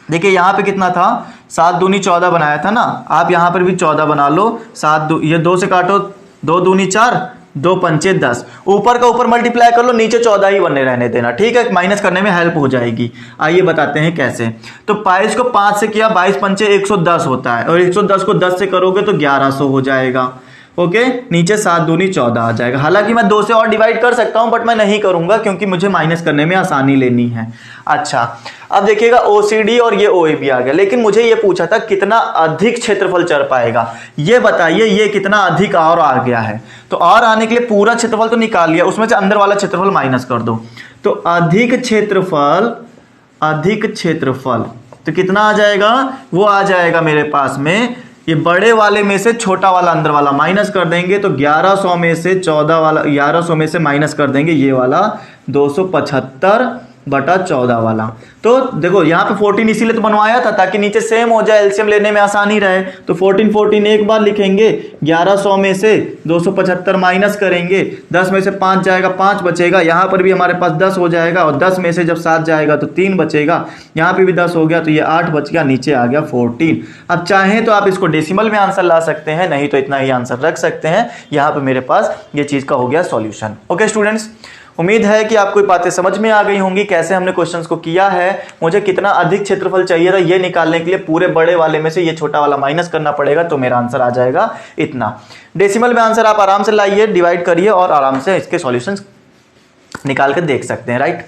देखिए यहाँ पे कितना था, 7 दूनी 14 बनाया था ना, आप यहाँ पर भी 14 बना लो। 7 ये 2 से काटो, 2 दूनी 4, 2 पंचे 10, ऊपर का ऊपर मल्टीप्लाई कर लो, नीचे 14 ही बने रहने देना। ठीक है, माइनस करने में हेल्प हो जाएगी। आइए बताते हैं कैसे। तो 22 को 5 से किया, 22 पंचे 110 होता है, और 110 को 10 से करोगे तो 1100 हो जाएगा। ओके, नीचे 7 दूनी 14 आ जाएगा। हालांकि मैं 2 से और डिवाइड कर सकता हूं, बट मैं नहीं करूंगा क्योंकि मुझे माइनस करने में आसानी लेनी है। अच्छा, अब देखिएगा OCD और ये OAB आ गया, लेकिन मुझे ये पूछा था कितना अधिक क्षेत्रफल चढ़ पाएगा, ये बताइए ये कितना अधिक और आ गया है। तो और आने के लिए पूरा क्षेत्रफल तो निकाल लिया, उसमें से अंदर वाला क्षेत्रफल माइनस कर दो, तो अधिक क्षेत्रफल तो कितना आ जाएगा, वो आ जाएगा मेरे पास में, ये बड़े वाले में से छोटा वाला अंदर वाला माइनस कर देंगे तो 1100 में से 14 वाला, 1100 में से माइनस कर देंगे ये वाला 275/14 वाला। तो देखो यहाँ पे 14 इसीलिए तो बनवाया था ताकि नीचे सेम हो जाए, एलसीएम लेने में आसानी रहे। तो 14 एक बार लिखेंगे, 1100 में से 275 माइनस करेंगे, 10 में से 5 जाएगा, 5 बचेगा, यहाँ पर भी हमारे पास 10 हो जाएगा, और 10 में से जब 7 जाएगा तो 3 बचेगा, यहाँ पे भी 10 हो गया तो ये 8 बच गया, नीचे आ गया 14। अब चाहें तो आप इसको डेसिमल में आंसर ला सकते हैं, नहीं तो इतना ही आंसर रख सकते हैं। यहाँ पे मेरे पास ये चीज़ का हो गया सॉल्यूशन। ओके स्टूडेंट्स, उम्मीद है कि आपको बातें समझ में आ गई होंगी, कैसे हमने क्वेश्चंस को किया है। मुझे कितना अधिक क्षेत्रफल चाहिए था ये निकालने के लिए पूरे बड़े वाले में से ये छोटा वाला माइनस करना पड़ेगा, तो मेरा आंसर आ जाएगा इतना। डेसिमल में आंसर आप आराम से लाइए, डिवाइड करिए और आराम से इसके सॉल्यूशंस निकाल कर देख सकते हैं, राइट।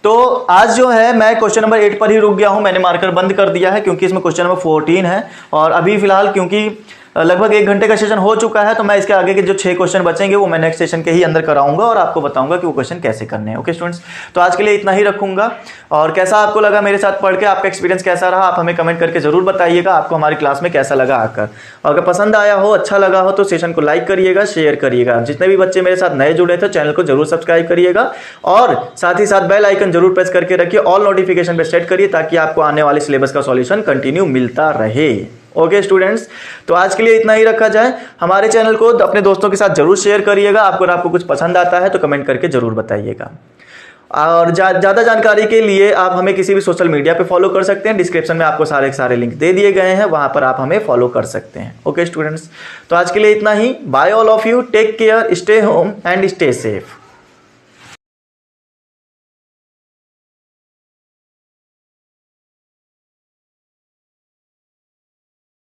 तो आज जो है मैं क्वेश्चन नंबर 8 पर ही रुक गया हूं, मैंने मार्कर बंद कर दिया है क्योंकि इसमें क्वेश्चन नंबर 14 है, और अभी फिलहाल क्योंकि लगभग 1 घंटे का सेशन हो चुका है, तो मैं इसके आगे के जो 6 क्वेश्चन बचेंगे वो मैं नेक्स्ट सेशन के ही अंदर कराऊंगा और आपको बताऊंगा कि वो क्वेश्चन कैसे करने हैं। ओके स्टूडेंट्स, तो आज के लिए इतना ही रखूंगा, और कैसा आपको लगा मेरे साथ पढ़ के, आपका एक्सपीरियंस कैसा रहा आप हमें कमेंट करके जरूर बताइएगा। आपको हमारी क्लास में कैसा लगा आकर, और अगर पसंद आया हो, अच्छा लगा हो तो सेशन को लाइक करिएगा, शेयर करिएगा। जितने भी बच्चे मेरे साथ नए जुड़े थे चैनल को जरूर सब्सक्राइब करिएगा, और साथ ही साथ बेल आइकन जरूर प्रेस करके रखिए, ऑल नोटिफिकेशन पे सेट करिए ताकि आपको आने वाले सिलेबस का सॉल्यूशन कंटिन्यू मिलता रहे। ओके स्टूडेंट्स, तो आज के लिए इतना ही रखा जाए। हमारे चैनल को अपने दोस्तों के साथ जरूर शेयर करिएगा, आपको कुछ पसंद आता है तो कमेंट करके जरूर बताइएगा। और ज़्यादा जानकारी के लिए आप हमें किसी भी सोशल मीडिया पे फॉलो कर सकते हैं, डिस्क्रिप्शन में आपको सारे लिंक दे दिए गए हैं, वहां पर आप हमें फॉलो कर सकते हैं। ओके स्टूडेंट्स, तो आज के लिए इतना ही। Bye all of you, take care, stay home and stay safe.